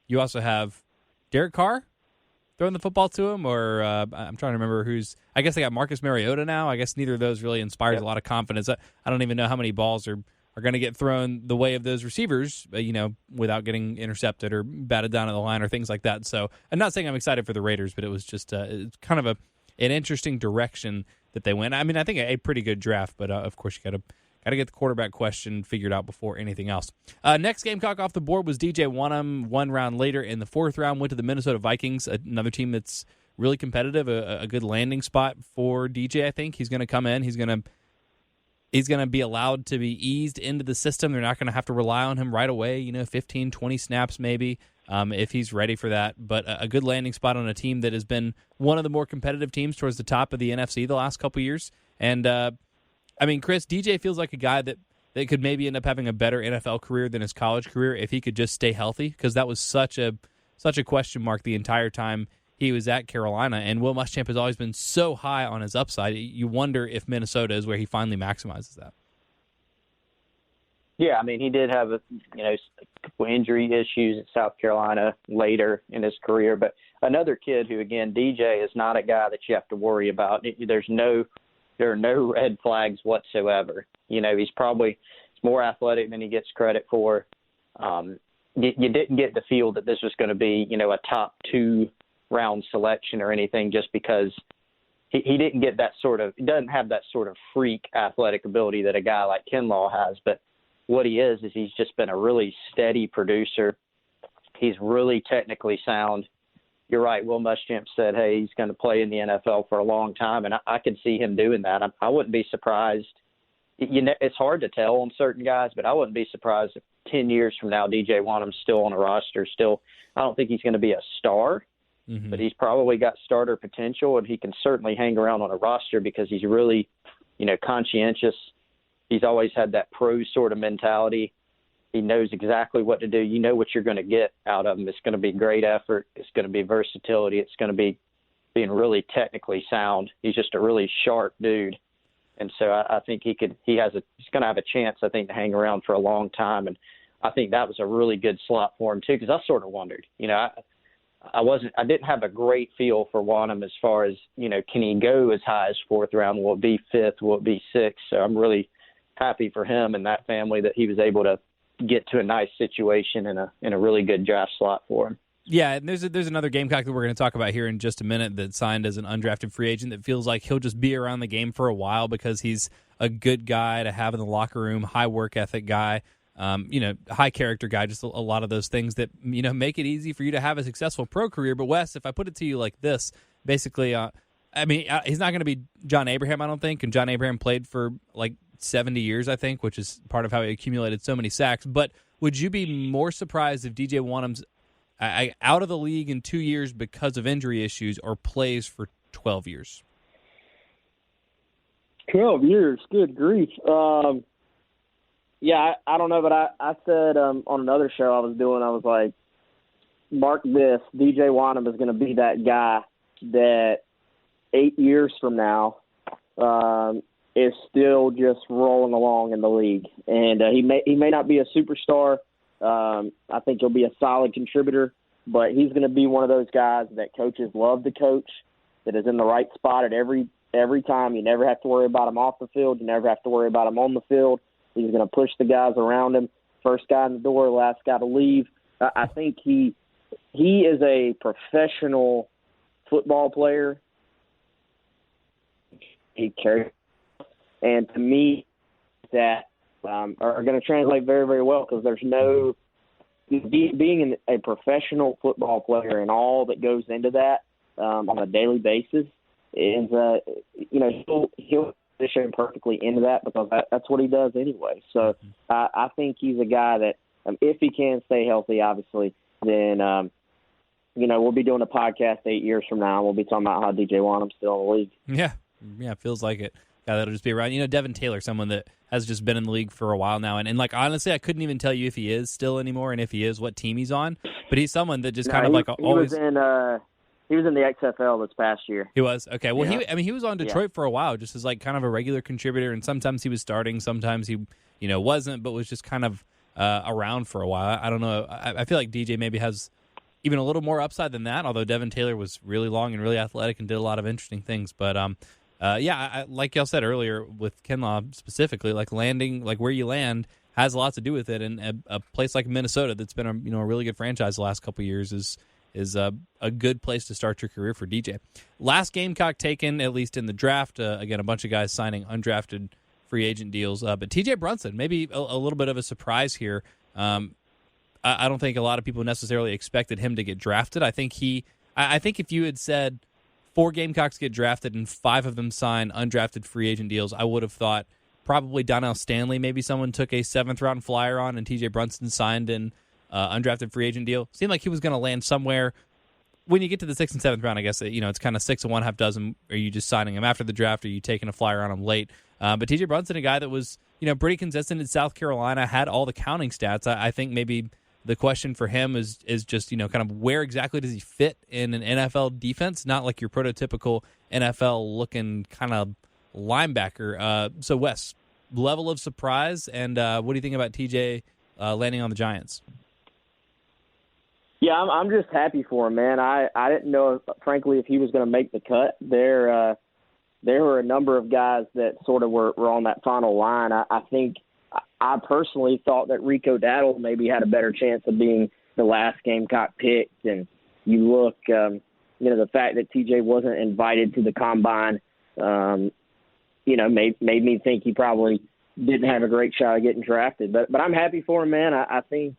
you also have Derek Carr throwing the football to him, or I'm trying to remember who's – I guess they got Marcus Mariota now. I guess neither of those really inspires a lot of confidence. I don't even know how many balls are going to get thrown the way of those receivers, you know, without getting intercepted or batted down at the line or things like that. So I'm not saying I'm excited for the Raiders, but it was just it's kind of an interesting direction that they went. I mean, I think a pretty good draft, but of course you got to get the quarterback question figured out before anything else. Next Gamecock off the board was DJ Wonnum. 1 round later in the 4th round, went to the Minnesota Vikings, another team that's really competitive, a good landing spot for DJ. I think he's going to come in. He's going to be allowed to be eased into the system. They're not going to have to rely on him right away, you know, 15, 20 snaps maybe, if he's ready for that. But a good landing spot on a team that has been one of the more competitive teams towards the top of the NFC the last couple years. And, I mean, Chris, DJ feels like a guy that could maybe end up having a better NFL career than his college career if he could just stay healthy, because that was such a question mark the entire time he was at Carolina, and Will Muschamp has always been so high on his upside. You wonder if Minnesota is where he finally maximizes that. Yeah, I mean, he did have a couple injury issues at South Carolina later in his career, but another kid who, again, DJ is not a guy that you have to worry about. There are no red flags whatsoever. You know, he's more athletic than he gets credit for. You didn't get the feel that this was going to be, you know, a top 2 round selection or anything, just because he didn't get that he doesn't have that sort of freak athletic ability that a guy like Kinlaw has. But what he is he's just been a really steady producer. He's really technically sound. You're right. Will Muschamp said, hey, he's going to play in the NFL for a long time, and I could see him doing that. I wouldn't be surprised. You know, it's hard to tell on certain guys, but I wouldn't be surprised if 10 years from now DJ Wonnum's still on a roster. I don't think he's going to be a star, but he's probably got starter potential, and he can certainly hang around on a roster because he's really, you know, conscientious. He's always had that pro sort of mentality. He knows exactly what to do. You know what you're going to get out of him. It's going to be great effort. It's going to be versatility. It's going to be being really technically sound. He's just a really sharp dude. And so I think he's going to have a chance, I think, to hang around for a long time. And I think that was a really good slot for him too, because I sort of wondered, you know, I didn't have a great feel for Wonnum as far as, you know, can he go as high as 4th round? Will it be 5th? Will it be 6th? So I'm really happy for him and that family that he was able to get to a nice situation in a really good draft slot for him. Yeah, and there's another Gamecock that we're going to talk about here in just a minute that signed as an undrafted free agent that feels like he'll just be around the game for a while because he's a good guy to have in the locker room, high work ethic guy, you know, high character guy, just a lot of those things that, you know, make it easy for you to have a successful pro career. But Wes, if I put it to you like this, basically, I mean, he's not going to be John Abraham, I don't think, and John Abraham played for like 70 years, I think, which is part of how he accumulated so many sacks. But would you be more surprised if DJ Wonnum's out of the league in 2 years because of injury issues or plays for 12 years? 12 years, good grief. Yeah, I don't know, but I said on another show I was like, mark this, DJ Wonnum is going to be that guy that 8 years from now is still just rolling along in the league. And he may not be a superstar I think he'll be a solid contributor, but he's going to be one of those guys that coaches love to coach, that is in the right spot at every time. You never have to worry about him off the field. You never have to worry about him on the field. He's going to push the guys around him. First guy in the door, last guy to leave. I think he is a professional football player. He carries, and to me, that are going to translate very, very well, because there's no being a professional football player and all that goes into that on a daily basis is he'll position perfectly into that, because that's what he does anyway. So I think he's a guy that if he can stay healthy, obviously, then we'll be doing a podcast 8 years from now, and we'll be talking about how DJ Wanham's still in the league. Yeah, feels like it. Yeah, that'll just be around. Devin Taylor, someone that has just been in the league for a while now, and like honestly, I couldn't even tell you if he is still anymore, and if he is, what team he's on. But he's someone that just always. He was in the XFL this past year. He was? Okay. Well, he was on Detroit for a while, just as like kind of a regular contributor, and sometimes he was starting, sometimes he, wasn't, but was just kind of around for a while. I don't know. I feel like DJ maybe has even a little more upside than that, although Devin Taylor was really long and really athletic and did a lot of interesting things. But, like y'all said earlier with Kinlaw specifically, like landing, like where you land has a lot to do with it. And a place like Minnesota that's been a really good franchise the last couple of years is a good place to start your career for DJ. Last Gamecock taken, at least in the draft. Again, a bunch of guys signing undrafted free agent deals. But TJ Brunson, maybe a little bit of a surprise here. I don't think a lot of people necessarily expected him to get drafted. I think if you had said 4 Gamecocks get drafted and 5 of them sign undrafted free agent deals, I would have thought probably Donnell Stanley, maybe someone took a 7th-round flyer on, and TJ Brunson signed an undrafted free agent deal. Seemed like he was going to land somewhere. When you get to the 6th and 7th round, I guess it's kind of 6 and 1/2 dozen. Are you just signing him after the draft? Or are you taking a flyer on him late? But TJ Brunson, a guy that was pretty consistent in South Carolina, had all the counting stats. I think maybe the question for him is just kind of where exactly does he fit in an NFL defense? Not like your prototypical NFL looking kind of linebacker. So Wes, level of surprise, and what do you think about TJ landing on the Giants? Yeah, I'm just happy for him, man. I didn't know, frankly, if he was going to make the cut. There were a number of guys that sort of were on that final line. I think I personally thought that Rico Dowdle maybe had a better chance of being the last Gamecock picked. And you look, the fact that TJ wasn't invited to the combine, made me think he probably didn't have a great shot of getting drafted. But I'm happy for him, man. I think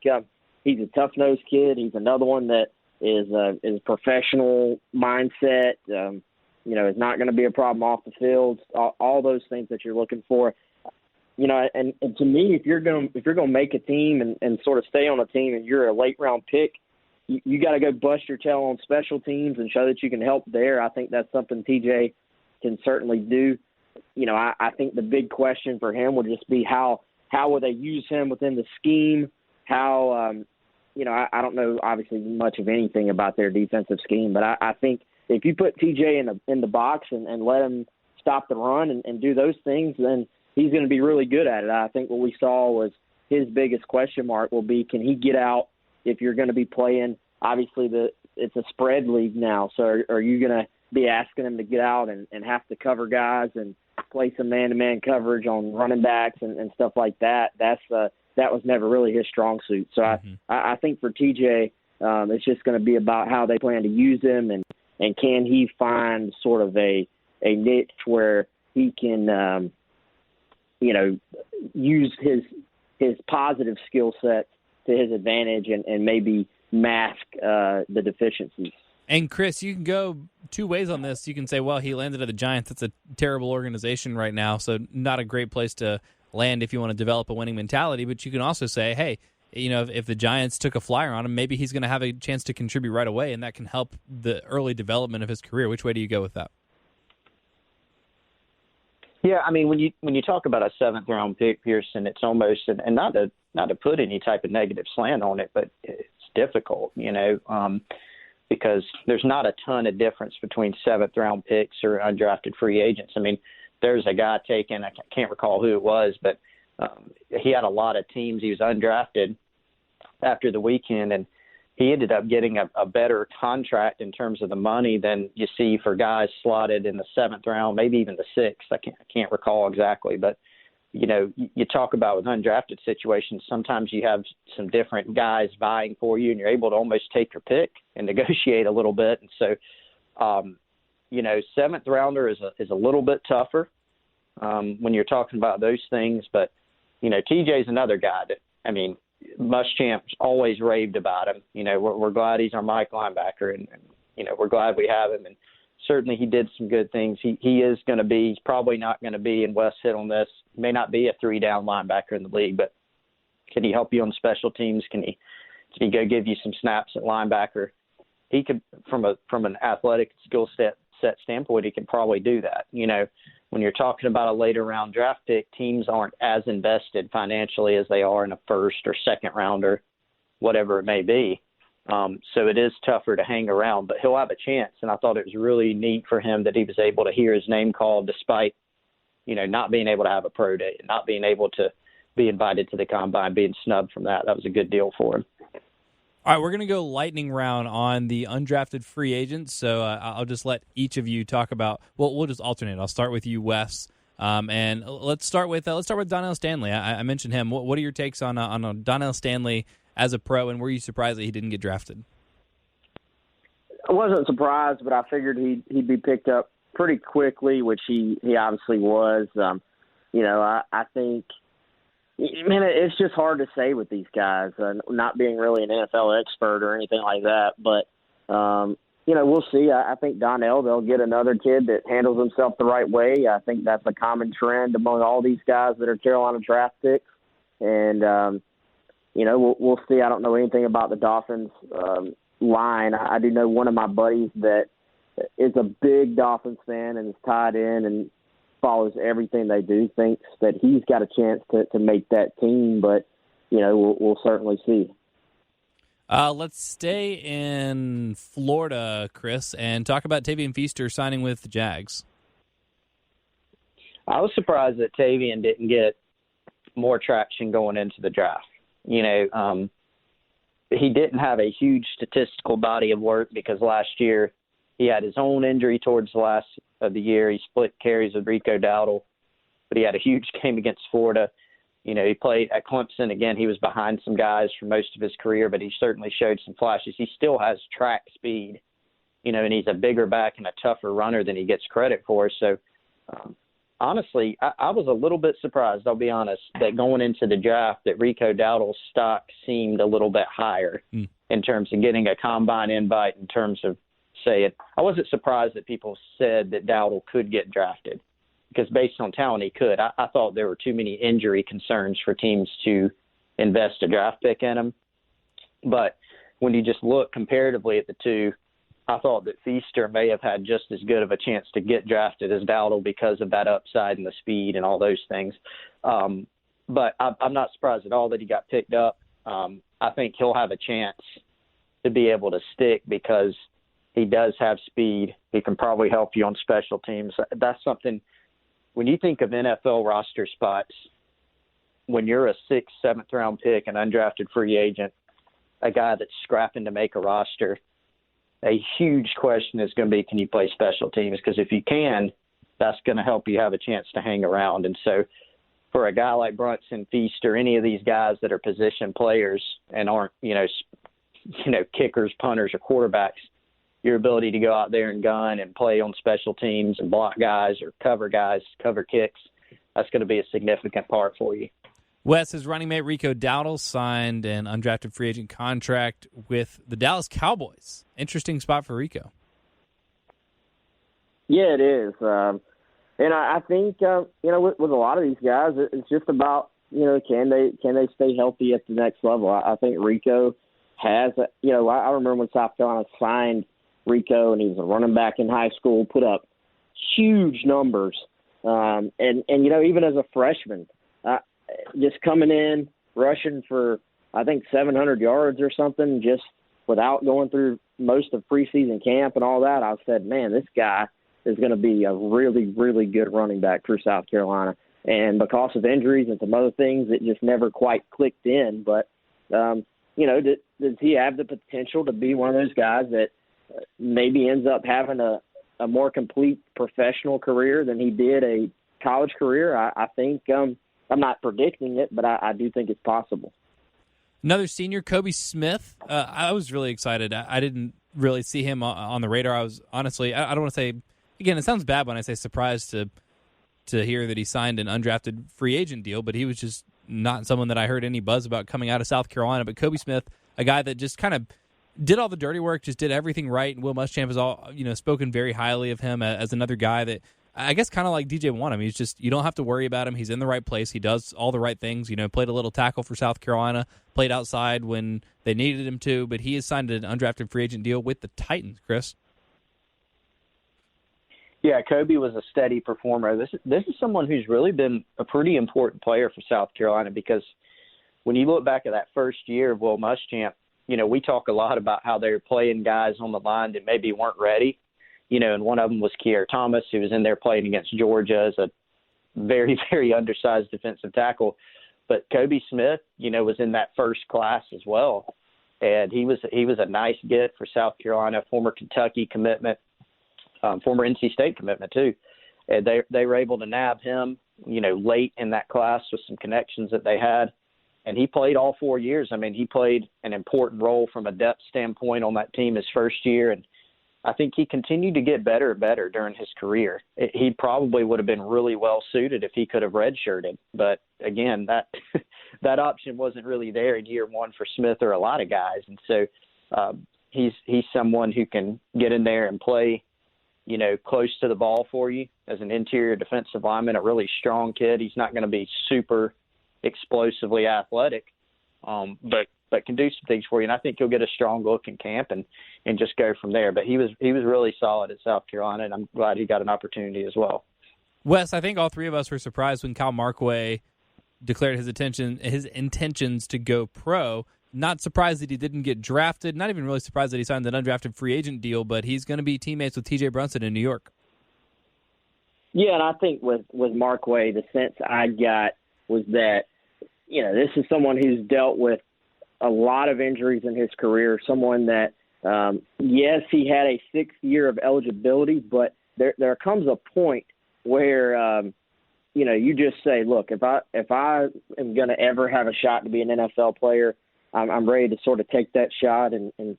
he's a tough-nosed kid. He's another one that is professional mindset. Is not going to be a problem off the field. All those things that you're looking for. And to me, if you're going to make a team and sort of stay on a team, and you're a late-round pick, you got to go bust your tail on special teams and show that you can help there. I think that's something TJ can certainly do. I think the big question for him would just be how will they use him within the scheme. How I don't know obviously much of anything about their defensive scheme, but I think if you put TJ in the box and let him stop the run and do those things, then he's going to be really good at it. I think what we saw was his biggest question mark will be, can he get out if you're going to be playing? Obviously, it's a spread league now, so are you going to be asking him to get out and have to cover guys and play some man-to-man coverage on running backs and stuff like that? That was never really his strong suit. So I think for TJ, it's just going to be about how they plan to use him and can he find sort of a niche where he can use his positive skill set to his advantage and maybe mask the deficiencies. And Chris, you can go 2 ways on this. You can say, well, he landed at the Giants. That's a terrible organization right now, so not a great place to land if you want to develop a winning mentality. But you can also say, hey, if the Giants took a flyer on him, maybe he's going to have a chance to contribute right away, and that can help the early development of his career. Which way do you go with that? Yeah, I mean, when you talk about a 7th-round pick, Pearson, it's almost, and not to put any type of negative slant on it, but it's difficult, because there's not a ton of difference between 7th-round picks or undrafted free agents. I mean, there's a guy taken, I can't recall who it was, but he had a lot of teams. He was undrafted, after the weekend, and he ended up getting a better contract in terms of the money than you see for guys slotted in the 7th round, maybe even the 6th. I can't recall exactly, but you talk about with undrafted situations, sometimes you have some different guys vying for you, and you're able to almost take your pick and negotiate a little bit. And so, 7th rounder is a little bit tougher when you're talking about those things. But, TJ's another guy that, Muschamp's always raved about him. We're glad he's our Mike linebacker, and we're glad we have him. And certainly he did some good things. He is going to be, he's probably not going to be, and Wes hit on this, may not be a 3-down linebacker in the league, but can he help you on special teams? Can he go give you some snaps at linebacker? He could, from an athletic skill set standpoint, he can probably do that. When you're talking about a later round draft pick, teams aren't as invested financially as they are in a 1st or 2nd rounder, whatever it may be. So it is tougher to hang around, but he'll have a chance. And I thought it was really neat for him that he was able to hear his name called despite, not being able to have a pro day, not being able to be invited to the combine, being snubbed from that. That was a good deal for him. All right, we're going to go lightning round on the undrafted free agents. So I'll just let each of you talk about. Well, we'll just alternate. I'll start with you, Wes, and let's start with Donnell Stanley. I mentioned him. What are your takes on Donnell Stanley as a pro, and were you surprised that he didn't get drafted? I wasn't surprised, but I figured he'd be picked up pretty quickly, which he obviously was. I think. Man, it's just hard to say with these guys, not being really an NFL expert or anything like that. But, we'll see. I think Donnell, they'll get another kid that handles himself the right way. I think that's a common trend among all these guys that are Carolina draft picks. And, we'll see. I don't know anything about the Dolphins line. I do know one of my buddies that is a big Dolphins fan and is tied in and follows everything they do, thinks that he's got a chance to make that team, but, we'll certainly see. Let's stay in Florida, Chris, and talk about Tavian Feaster signing with the Jags. I was surprised that Tavian didn't get more traction going into the draft. He didn't have a huge statistical body of work because last year he had his own injury towards the last of the year. He split carries with Rico Dowdle, but he had a huge game against Florida. He played at Clemson. Again, he was behind some guys for most of his career, but he certainly showed some flashes. He still has track speed, and he's a bigger back and a tougher runner than he gets credit for. So, honestly, I was a little bit surprised, I'll be honest, that going into the draft that Rico Dowdle's stock seemed a little bit higher in terms of getting a combine invite, in terms of saying, I wasn't surprised that people said that Dowdle could get drafted because based on talent, he could. I thought there were too many injury concerns for teams to invest a draft pick in him. But when you just look comparatively at the two, I thought that Feaster may have had just as good of a chance to get drafted as Dowdle because of that upside and the speed and all those things. But I'm not surprised at all that he got picked up. I think he'll have a chance to be able to stick because he does have speed. He can probably help you on special teams. That's something, when you think of NFL roster spots, when you're a 6th, 7th round pick, an undrafted free agent, a guy that's scrapping to make a roster, a huge question is going to be, can you play special teams? Because if you can, that's going to help you have a chance to hang around. And so for a guy like Brunson, Feaster, any of these guys that are position players and aren't, kickers, punters, or quarterbacks, your ability to go out there and gun and play on special teams and block guys or cover kicks, that's going to be a significant part for you. Wes, his running mate Rico Dowdle signed an undrafted free agent contract with the Dallas Cowboys. Interesting spot for Rico. Yeah, it is. And I think, with a lot of these guys, it's just about, can they stay healthy at the next level? I think Rico has, I remember when South Carolina signed Rico, and he was a running back in high school, put up huge numbers. And even as a freshman, just coming in, rushing for, I think, 700 yards or something, just without going through most of preseason camp and all that, I said, man, this guy is going to be a really, really good running back for South Carolina. And because of injuries and some other things, it just never quite clicked in. But, does he have the potential to be one of those guys that maybe ends up having a more complete professional career than he did a college career? I think I'm not predicting it, but I do think it's possible. Another senior, Kobe Smith. I was really excited. I didn't really see him on the radar. I was honestly, I don't want to say, again, it sounds bad when I say surprised to hear that he signed an undrafted free agent deal, but he was just not someone that I heard any buzz about coming out of South Carolina. But Kobe Smith, a guy that just kind of did all the dirty work, just did everything right, and Will Muschamp has spoken very highly of him as another guy that I guess kind of like DJ Wanham. He's just, you don't have to worry about him. He's in the right place. He does all the right things. Played a little tackle for South Carolina, played outside when they needed him to, but he has signed an undrafted free agent deal with the Titans, Chris. Yeah, Kobe was a steady performer. This is someone who's really been a pretty important player for South Carolina, because when you look back at that first year of Will Muschamp, we talk a lot about how they were playing guys on the line that maybe weren't ready. And one of them was Kier Thomas, who was in there playing against Georgia as a very, very undersized defensive tackle. But Kobe Smith, was in that first class as well. And he was a nice get for South Carolina, former Kentucky commitment, former NC State commitment too. And they were able to nab him, late in that class with some connections that they had. And he played all 4 years. I mean, he played an important role from a depth standpoint on that team his first year. And I think he continued to get better and better during his career. He probably would have been really well suited if he could have redshirted. But again, that option wasn't really there in year one for Smith or a lot of guys. And so he's someone who can get in there and play, close to the ball for you as an interior defensive lineman, a really strong kid. He's not going to be super explosively athletic, but can do some things for you. And I think he'll get a strong look in camp and just go from there. But he was really solid at South Carolina, and I'm glad he got an opportunity as well. Wes, I think all three of us were surprised when Cal Markway declared his intentions to go pro. Not surprised that he didn't get drafted. Not even really surprised that he signed an undrafted free agent deal, but he's going to be teammates with TJ Brunson in New York. Yeah, and I think with Markway, the sense I got was that, this is someone who's dealt with a lot of injuries in his career, someone that, yes, he had a 6th year of eligibility, but there comes a point where, you just say, look, if I am going to ever have a shot to be an NFL player, I'm ready to sort of take that shot and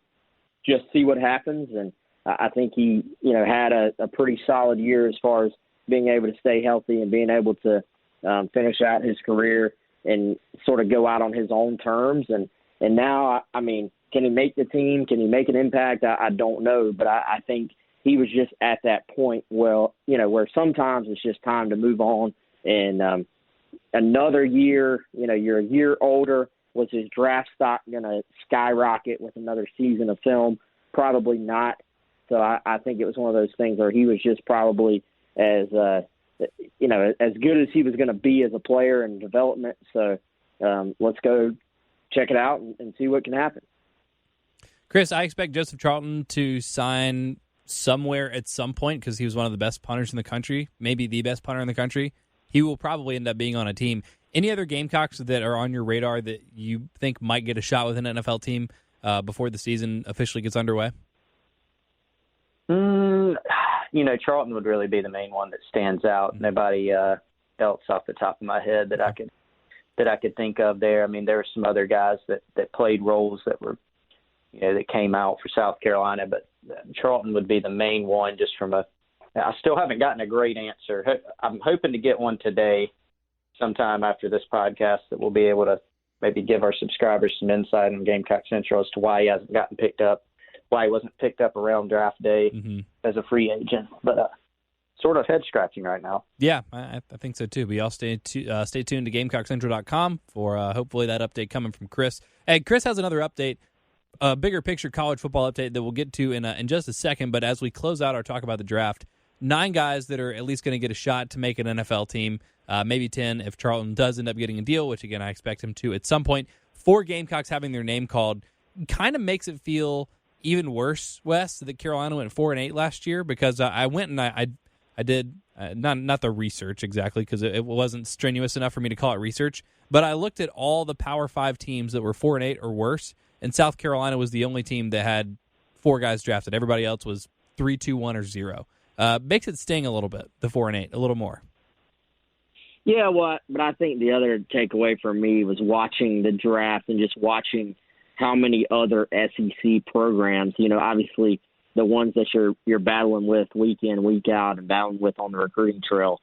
just see what happens. And I think he, had a pretty solid year as far as being able to stay healthy and being able to finish out his career and sort of go out on his own terms. And now, I mean, can he make the team? Can he make an impact? I don't know, but I think he was just at that point where sometimes it's just time to move on. And another year, you're a year older. Was his draft stock going to skyrocket with another season of film? Probably not. So I think it was one of those things where he was just probably as good as he was going to be as a player in development. So let's go check it out and see what can happen. Chris, I expect Joseph Charlton to sign somewhere at some point because he was one of the best punters in the country, maybe the best punter in the country. He will probably end up being on a team. Any other Gamecocks that are on your radar that you think might get a shot with an NFL team before the season officially gets underway? Charlton would really be the main one that stands out. Nobody else off the top of my head that I could think of there. I mean, there were some other guys that played roles that were, that came out for South Carolina, but Charlton would be the main one just I still haven't gotten a great answer. I'm hoping to get one today sometime after this podcast that we'll be able to maybe give our subscribers some insight on Gamecock Central as to why he hasn't gotten picked up, why he wasn't picked up around draft day as a free agent. But sort of head-scratching right now. Yeah, I think so too. We all stay tuned to GamecockCentral.com for hopefully that update coming from Chris. Hey, Chris has another update, a bigger picture college football update that we'll get to in just a second. But as we close out our talk about the draft, 9 guys that are at least going to get a shot to make an NFL team, maybe 10 if Charlton does end up getting a deal, which, again, I expect him to at some point. 4 Gamecocks having their name called kind of makes it feel even worse, Wes, that Carolina went 4-8 last year, because I went and I did not the research exactly, because it wasn't strenuous enough for me to call it research, but I looked at all the Power 5 teams that were 4-8 or worse, and South Carolina was the only team that had 4 guys drafted. Everybody else was 3, 2, 1, or 0. Makes it sting a little bit, the 4 and 8, a little more. Yeah, well, but I think the other takeaway for me was watching the draft and just watching how many other SEC programs, obviously the ones that you're battling with week in, week out, and battling with on the recruiting trail,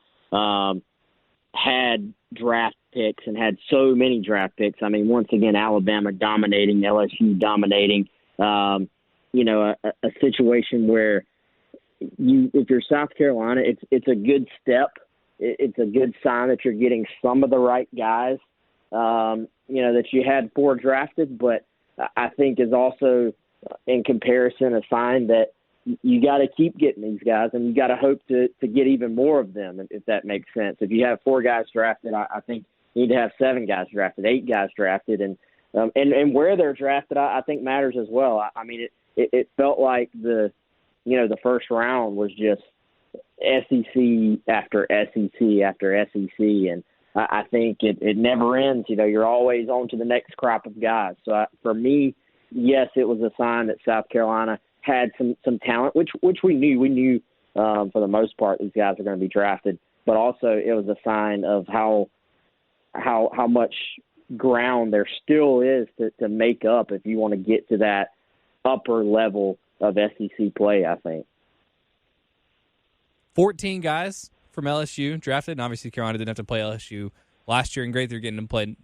had draft picks and had so many draft picks. I mean, once again, Alabama dominating, LSU dominating, a situation where if you're South Carolina, it's a good step. It's a good sign that you're getting some of the right guys, that you had 4 drafted, but I think is also in comparison a sign that you got to keep getting these guys, and you got to hope to get even more of them, if that makes sense. If you have 4 guys drafted, I think you need to have 7 guys drafted, 8 guys drafted, and where they're drafted, I think matters as well. I mean, it felt like the first round was just SEC after SEC after SEC, and I think it never ends. You're always on to the next crop of guys. So for me, yes, it was a sign that South Carolina had some talent, which we knew. We knew for the most part these guys are going to be drafted, but also it was a sign of how much ground there still is to make up if you want to get to that upper level of SEC play, I think. 14 guys from LSU drafted, and obviously Carolina didn't have to play LSU last year, and great they're getting to play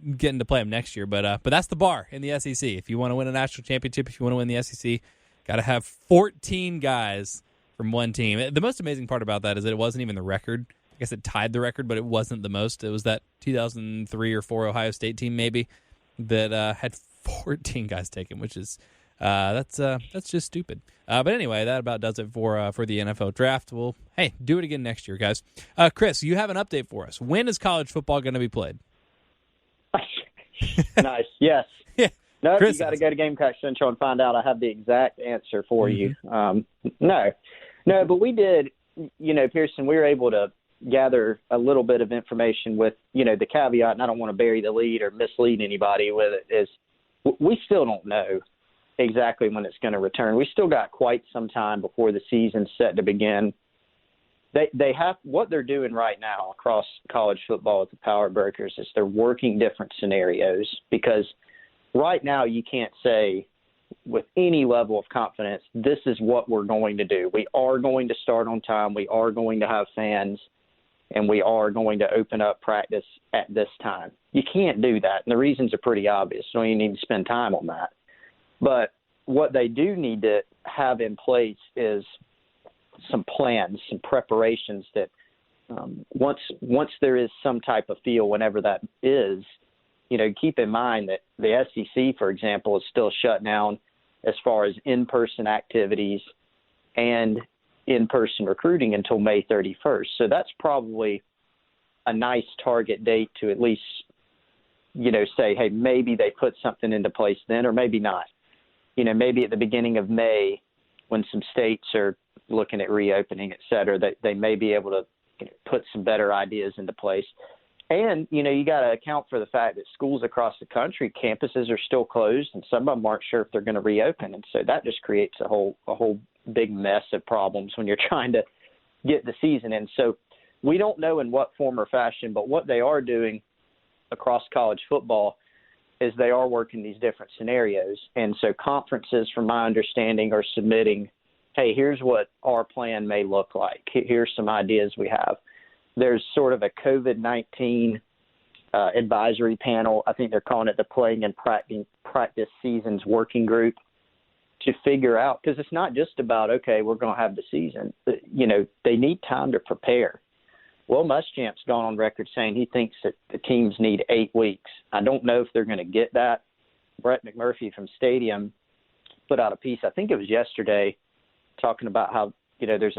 them next year. But that's the bar in the SEC. If you want to win a national championship, if you want to win the SEC, got to have 14 guys from one team. The most amazing part about that is that it wasn't even the record. I guess it tied the record, but it wasn't the most. It was that 2003 or 4 Ohio State team maybe that had 14 guys taken, which is that's just stupid. But anyway, that about does it for the NFL draft. We'll do it again next year, guys. Chris, you have an update for us. When is college football going to be played? Nice. Yes. Yeah. No, Chris, you got to go to Gamecock Central and find out. I have the exact answer for you. No, but we did. Pearson, we were able to gather a little bit of information with the caveat, and I don't want to bury the lead or mislead anybody with it. Is we still don't know exactly when it's going to return. We still got quite some time before the season's set to begin. They have what they're doing right now across college football with the power brokers is they're working different scenarios, because right now you can't say with any level of confidence, this is what we're going to do. We are going to start on time. We are going to have fans, and we are going to open up practice at this time. You can't do that. And the reasons are pretty obvious. So you need to spend time on that. But what they do need to have in place is some plans, some preparations that once there is some type of feel, whenever that is, keep in mind that the SEC, for example, is still shut down as far as in-person activities and in-person recruiting until May 31st. So that's probably a nice target date to at least, say, hey, maybe they put something into place then, or maybe not. Maybe at the beginning of May, when some states are looking at reopening, et cetera, that they may be able to put some better ideas into place. And, you got to account for the fact that schools across the country, campuses are still closed, and some of them aren't sure if they're going to reopen. And so that just creates a whole big mess of problems when you're trying to get the season in. So we don't know in what form or fashion, but what they are doing across college football is they are working these different scenarios. And so conferences, from my understanding, are submitting, hey, here's what our plan may look like. Here's some ideas we have. There's sort of a COVID-19 advisory panel. I think they're calling it the Playing and Practice Seasons Working Group, to figure out, because it's not just about, okay, we're going to have the season. They need time to prepare. Will Muschamp's gone on record saying he thinks that the teams need 8 weeks. I don't know if they're going to get that. Brett McMurphy from Stadium put out a piece, I think it was yesterday, talking about how there's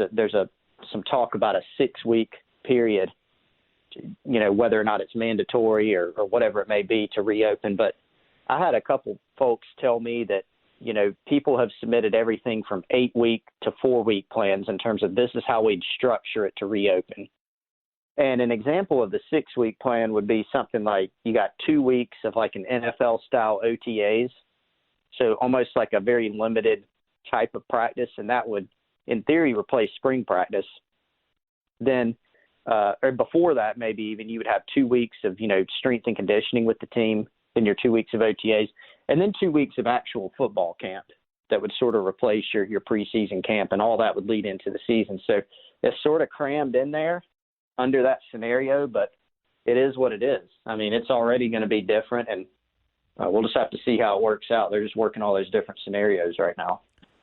some talk about a 6-week period, whether or not it's mandatory or whatever it may be to reopen. But I had a couple folks tell me that people have submitted everything from 8-week to 4-week plans in terms of this is how we'd structure it to reopen. And an example of the 6-week plan would be something like you got 2 weeks of like an NFL-style OTAs. So almost like a very limited type of practice, and that would, in theory, replace spring practice. Then, or before that, maybe even you would have 2 weeks of, strength and conditioning with the team, then your 2 weeks of OTAs, and then 2 weeks of actual football camp that would sort of replace your preseason camp, and all that would lead into the season. So it's sort of crammed in there under that scenario, but it is what it is. I mean, it's already going to be different, and we'll just have to see how it works out. They're just working all those different scenarios right now.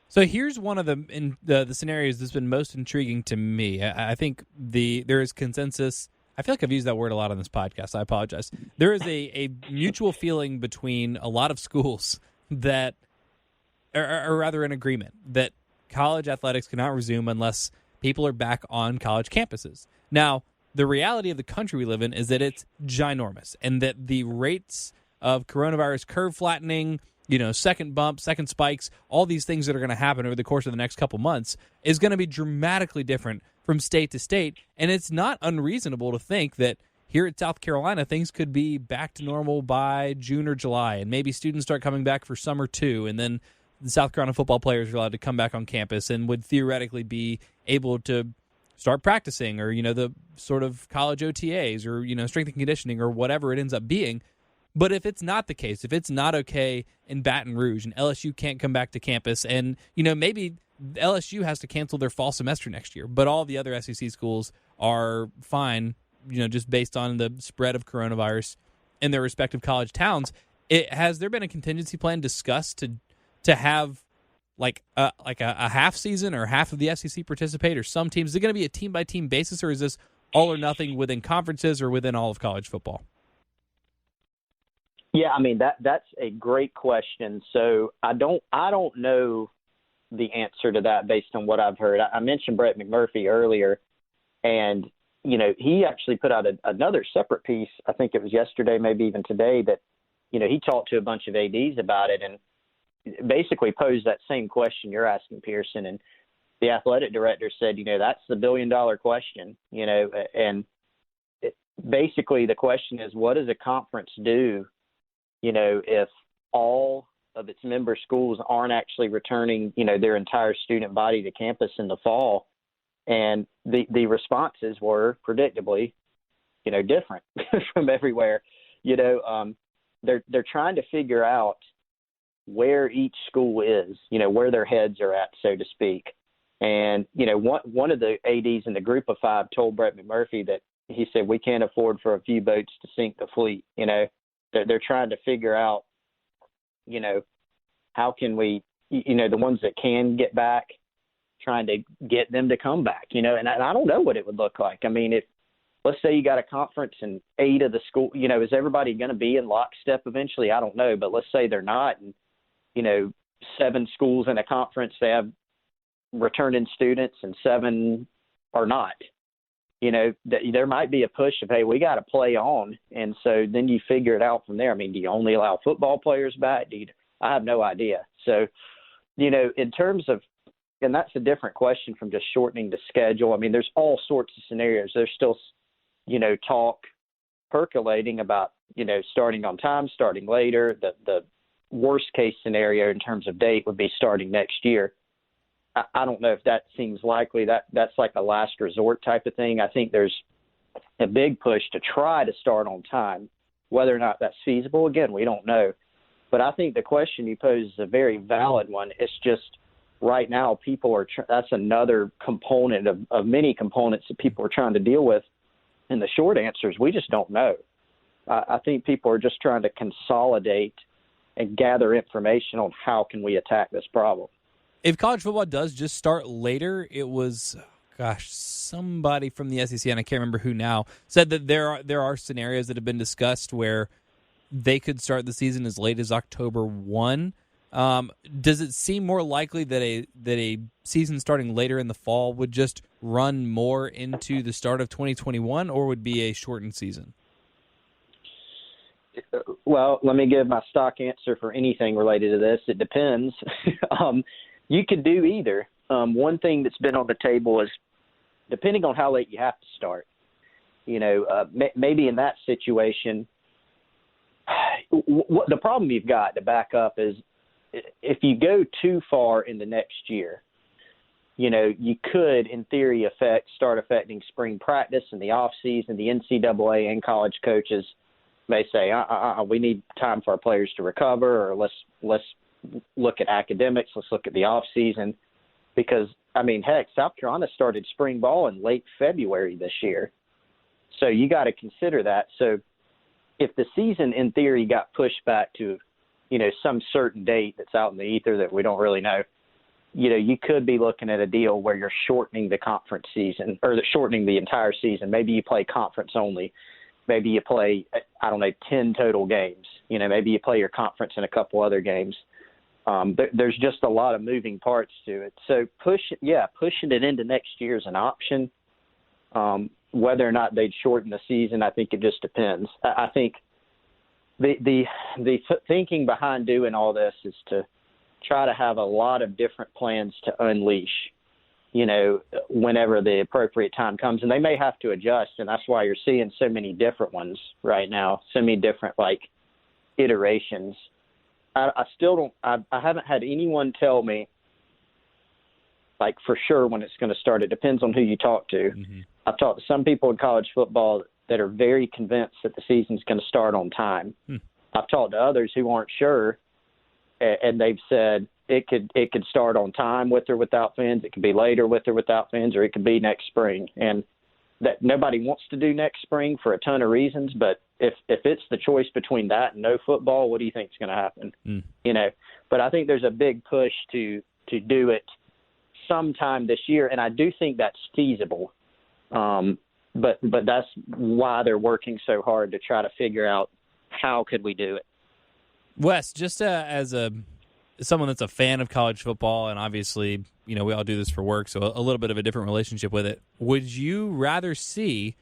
So here's one of the scenarios that's been most intriguing to me. I think there is consensus. I feel like I've used that word a lot on this podcast. I apologize. There is a mutual feeling between a lot of schools that or rather an agreement that college athletics cannot resume unless people are back on college campuses. Now, the reality of the country we live in is that it's ginormous, and that the rates of coronavirus curve flattening, second bumps, second spikes, all these things that are going to happen over the course of the next couple months is going to be dramatically different from state to state. And it's not unreasonable to think that here at South Carolina, things could be back to normal by June or July, and maybe students start coming back for summer too, and then the South Carolina football players are allowed to come back on campus and would theoretically be able to start practicing, or, the sort of college OTAs, or, strength and conditioning, or whatever it ends up being. But if it's not the case, if it's not okay in Baton Rouge and LSU can't come back to campus, and, maybe LSU has to cancel their fall semester next year, but all the other SEC schools are fine, just based on the spread of coronavirus in their respective college towns, has there been a contingency plan discussed to have like a half season, or half of the SEC participate, or some teams? Is it going to be a team-by-team basis, or is this all or nothing within conferences or within all of college football? Yeah, I mean, that's a great question. So I don't know the answer to that based on what I've heard. I mentioned Brett McMurphy earlier, and he actually put out another separate piece. I think it was yesterday, maybe even today, that he talked to a bunch of ADs about it, and basically posed that same question you're asking, Pearson. And the athletic director said, that's the $1 billion question, and basically the question is, what does a conference do, if all of its member schools aren't actually returning, their entire student body to campus in the fall? And the responses were predictably, different from everywhere. They're trying to figure out where each school is, where their heads are at, so to speak. And, one of the ADs in the group of five told Brett McMurphy that he said, we can't afford for a few boats to sink the fleet. They're trying to figure out, how can we, the ones that can get back, trying to get them to come back, and I don't know what it would look like. I mean, if, let's say you got a conference and 8 of the school, is everybody going to be in lockstep eventually? I don't know, but let's say they're not, and 7 schools in a conference, they have returning students and 7 are not. There might be a push of, hey, we got to play on. And so then you figure it out from there. I mean, do you only allow football players back? I have no idea. So, in terms of, and that's a different question from just shortening the schedule. I mean, there's all sorts of scenarios. There's still, talk percolating about, starting on time, starting later. The worst case scenario in terms of date would be starting next year. I don't know if that seems likely. That's like a last resort type of thing. I think there's a big push to try to start on time. Whether or not that's feasible, again, we don't know. But I think the question you pose is a very valid one. It's just right now people are that's another component of many components that people are trying to deal with. And the short answer is we just don't know. I think people are just trying to consolidate and gather information on how can we attack this problem. If college football does just start later, it was, somebody from the SEC, and I can't remember who now, said that there are scenarios that have been discussed where they could start the season as late as October 1. Does it seem more likely that a season starting later in the fall would just run more into the start of 2021, or would be a shortened season? Well, let me give my stock answer for anything related to this. It depends. You could do either. One thing that's been on the table is, depending on how late you have to start, maybe in that situation, what the problem you've got to back up is if you go too far in the next year, you could, in theory, start affecting spring practice and the off season. The NCAA and college coaches may say, we need time for our players to recover, or let's look at academics, let's look at the off season, because heck, South Carolina started spring ball in late February this year, so you got to consider that. So if the season, in theory, got pushed back to some certain date that's out in the ether that we don't really know, you could be looking at a deal where you're shortening the conference season, or shortening the entire season. Maybe you play conference only. Maybe you play, 10 total games. Maybe you play your conference and a couple other games. There's just a lot of moving parts to it. So pushing it into next year is an option. Whether or not they'd shorten the season, I think it just depends. I think the thinking behind doing all this is to try to have a lot of different plans to unleash, whenever the appropriate time comes. And they may have to adjust, and that's why you're seeing so many different ones right now, so many different, iterations. I haven't had anyone tell me, for sure when it's going to start. It depends on who you talk to. Mm-hmm. I've talked to some people in college football that are very convinced that the season's going to start on time. I've talked to others who aren't sure, and they've said it could start on time with or without fans. It could be later with or without fans, or it could be next spring. And that nobody wants to do next spring for a ton of reasons, but if it's the choice between that and no football, what do you think is going to happen? But I think there's a big push to do it sometime this year, and I do think that's feasible. But that's why they're working so hard to try to figure out how could we do it. Wes, just as someone that's a fan of college football, and obviously, we all do this for work, so a little bit of a different relationship with it, would you rather see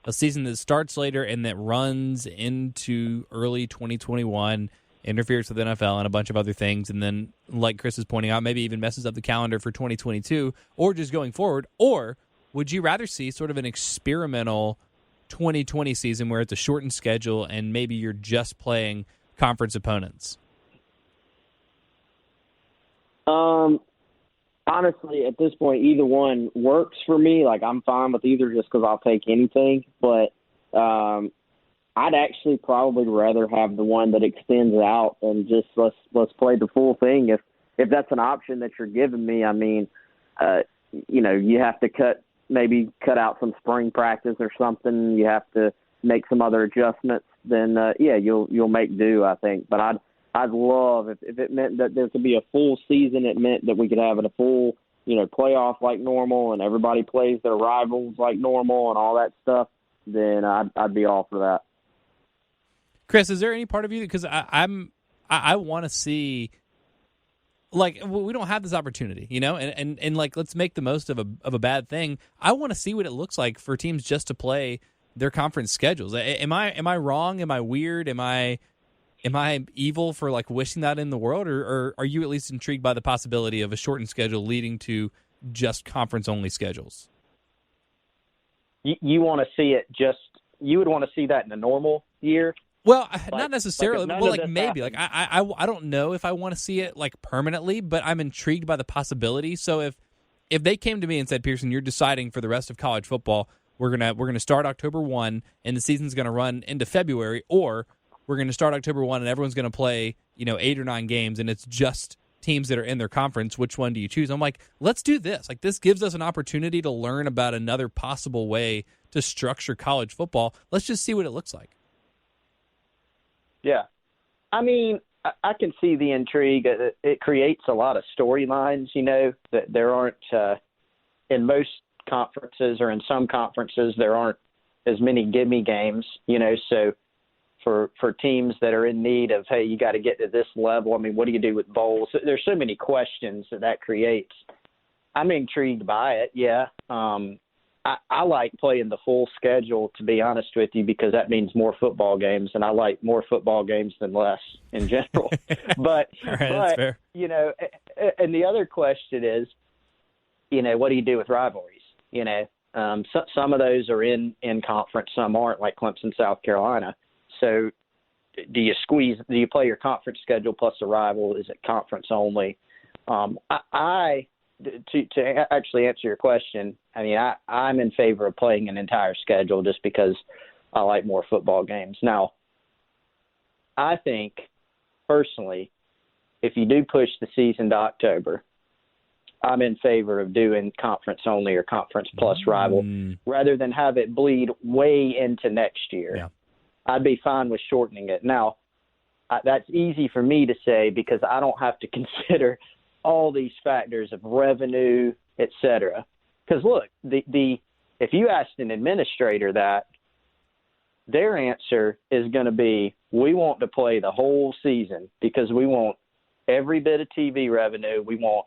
a season that starts later and that runs into early 2021, interferes with NFL and a bunch of other things, and then, like Chris is pointing out, maybe even messes up the calendar for 2022, or just going forward? Or would you rather see sort of an experimental 2020 season where it's a shortened schedule and maybe you're just playing conference opponents? Honestly, at this point, either one works for me. I'm fine with either, just because I'll take anything. But I'd actually probably rather have the one that extends out and just let's play the full thing. If that's an option that you're giving me, you have to cut out some spring practice or something. You have to make some other adjustments. Then you'll make do, I think. But I'd love if it meant that there could be a full season. It meant that we could have a full, playoff like normal, and everybody plays their rivals like normal and all that stuff. Then I'd be all for that. Chris, is there any part of you, because I want to see, we don't have this opportunity, and let's make the most of a bad thing. I want to see what it looks like for teams just to play their conference schedules. Am I wrong? Am I weird? Am I evil for wishing that in the world, or are you at least intrigued by the possibility of a shortened schedule leading to just conference only schedules? You want to see it you would want to see that in a normal year? Well, not necessarily. Maybe. I don't know if I want to see it permanently, but I'm intrigued by the possibility. So if they came to me and said, Pearson, you're deciding for the rest of college football, we're gonna start October 1 and the season's gonna run into February, or we're gonna start October 1 and everyone's gonna play 8 or 9 games and it's just teams that are in their conference, which one do you choose? I'm like, let's do this. This gives us an opportunity to learn about another possible way to structure college football. Let's just see what it looks like. Yeah. I can see the intrigue. It creates a lot of storylines, that there aren't in most conferences, or in some conferences there aren't as many gimme games, so for teams that are in need of, hey, you got to get to this level. What do you do with bowls? There's so many questions that creates. I'm intrigued by it. Yeah. I like playing the full schedule, to be honest with you, because that means more football games, and I like more football games than less in general. But, all right, that's fair. And the other question is, what do you do with rivalries? Some of those are in conference, some aren't, like Clemson, South Carolina. So do you play your conference schedule plus a rival? Is it conference only? To actually answer your question, I mean, I'm in favor of playing an entire schedule just because I like more football games. Now, I think personally, if you do push the season to October, I'm in favor of doing conference only or conference plus rival rather than have it bleed way into next year. Yeah. I'd be fine with shortening it. Now, that's easy for me to say because I don't have to consider all these factors of revenue, et cetera. Because look, if you asked an administrator that, their answer is going to be, we want to play the whole season because we want every bit of TV revenue. We want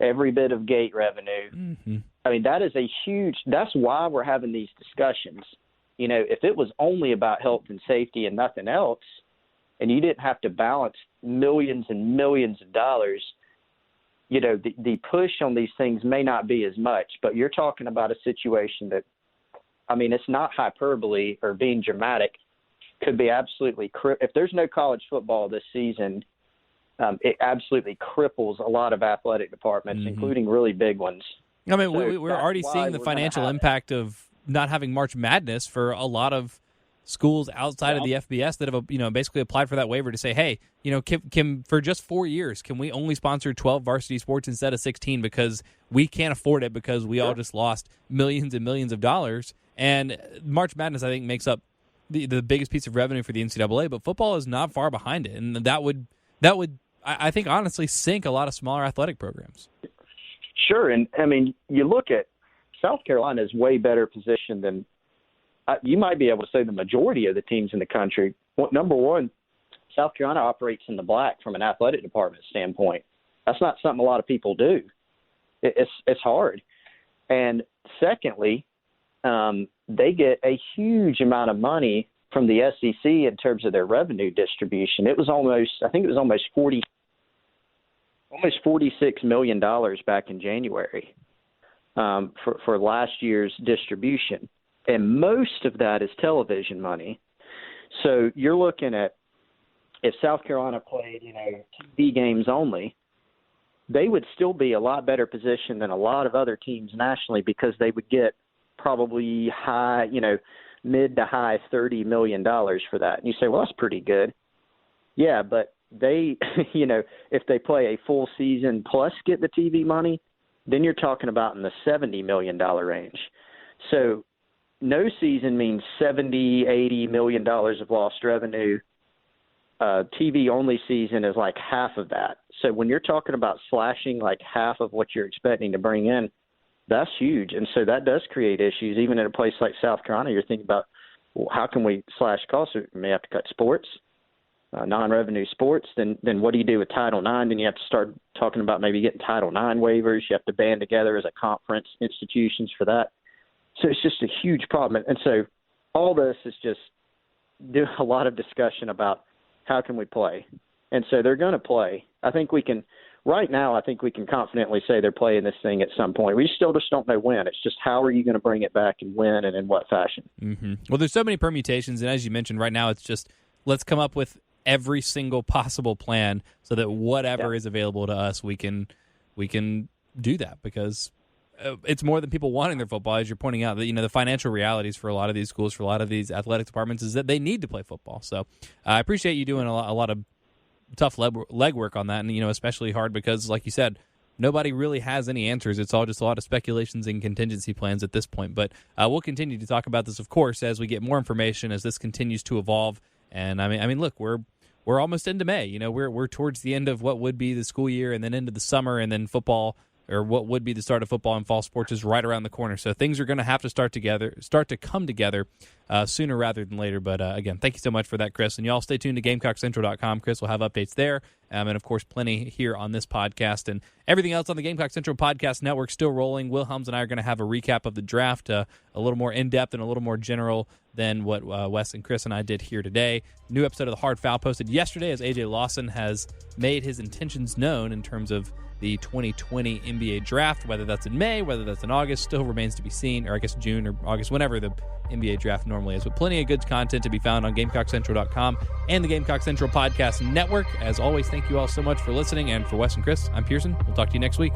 every bit of gate revenue. Mm-hmm. I mean, that's why we're having these discussions. You know, if it was only about health and safety and nothing else, and you didn't have to balance millions and millions of dollars, you know, the push on these things may not be as much, but you're talking about a situation that, I mean, it's not hyperbole or being dramatic. Could be absolutely if there's no college football this season, it absolutely cripples a lot of athletic departments, including really big ones. I mean, so we're already seeing the financial impact of not having March Madness for a lot of schools outside of the FBS that have, you know, basically applied for that waiver to say, hey, you know, can for just 4 years, can we only sponsor 12 varsity sports instead of 16 because we can't afford it because we all just lost millions and millions of dollars. And March Madness, I think, makes up the biggest piece of revenue for the NCAA, but football is not far behind it, and that would I think honestly sink a lot of smaller athletic programs. Sure, and I mean, you look at South Carolina is way better positioned than you might be able to say the majority of the teams in the country. Well, number one, South Carolina operates in the black from an athletic department standpoint. That's not something a lot of people do. It's hard. And secondly, they get a huge amount of money from the SEC in terms of their revenue distribution. It was almost $46 million back in January for last year's distribution. And most of that is television money. So you're looking at, if South Carolina played, you know, TV games only, they would still be a lot better positioned than a lot of other teams nationally because they would get probably mid to high $30 million for that. And you say, well, that's pretty good. Yeah, but they, you know, if they play a full season plus get the TV money, then you're talking about in the $70 million range. So no season means $70-80 million of lost revenue. TV only season is like half of that. So when you're talking about slashing like half of what you're expecting to bring in, that's huge. And so that does create issues. Even in a place like South Carolina, you're thinking about, well, how can we slash costs? We may have to cut sports, non-revenue sports. Then what do you do with Title IX? Then you have to start talking about maybe getting Title IX waivers. You have to band together as a conference institutions for that. So it's just a huge problem. And so all this is just a lot of discussion about how can we play. And so they're going to play. I think we can confidently say they're playing this thing at some point. We still just don't know when. It's just how are you going to bring it back and when and in what fashion? Mm-hmm. Well, there's so many permutations. And as you mentioned, right now it's just let's come up with every single possible plan so that whatever is available to us, we can do that because it's more than people wanting their football, as you're pointing out. That, you know, the financial realities for a lot of these schools, for a lot of these athletic departments, is that they need to play football. So I appreciate you doing a lot of tough legwork on that, and, you know, especially hard because, like you said, nobody really has any answers. It's all just a lot of speculations and contingency plans at this point. But we'll continue to talk about this, of course, as we get more information, as this continues to evolve. And I mean, look, we're almost into May. You know, we're towards the end of what would be the school year, and then into the summer, and then football, or what would be the start of football and fall sports, is right around the corner. So things are going to have to start to come together sooner rather than later. But again, thank you so much for that, Chris. And you all stay tuned to GamecockCentral.com. Chris will have updates there. And of course, plenty here on this podcast and everything else on the Gamecock Central Podcast Network still rolling. Will Helms and I are going to have a recap of the draft, a little more in-depth and a little more general than what Wes and Chris and I did here today. New episode of The Hard Foul posted yesterday as AJ Lawson has made his intentions known in terms of the 2020 NBA draft. Whether that's in May, whether that's in August, still remains to be seen, or I guess June or August, whenever the NBA draft normally is. But plenty of good content to be found on GamecockCentral.com and the Gamecock Central Podcast Network. As always, thank you all so much for listening. And for Wes and Chris, I'm Pearson. We'll talk to you next week.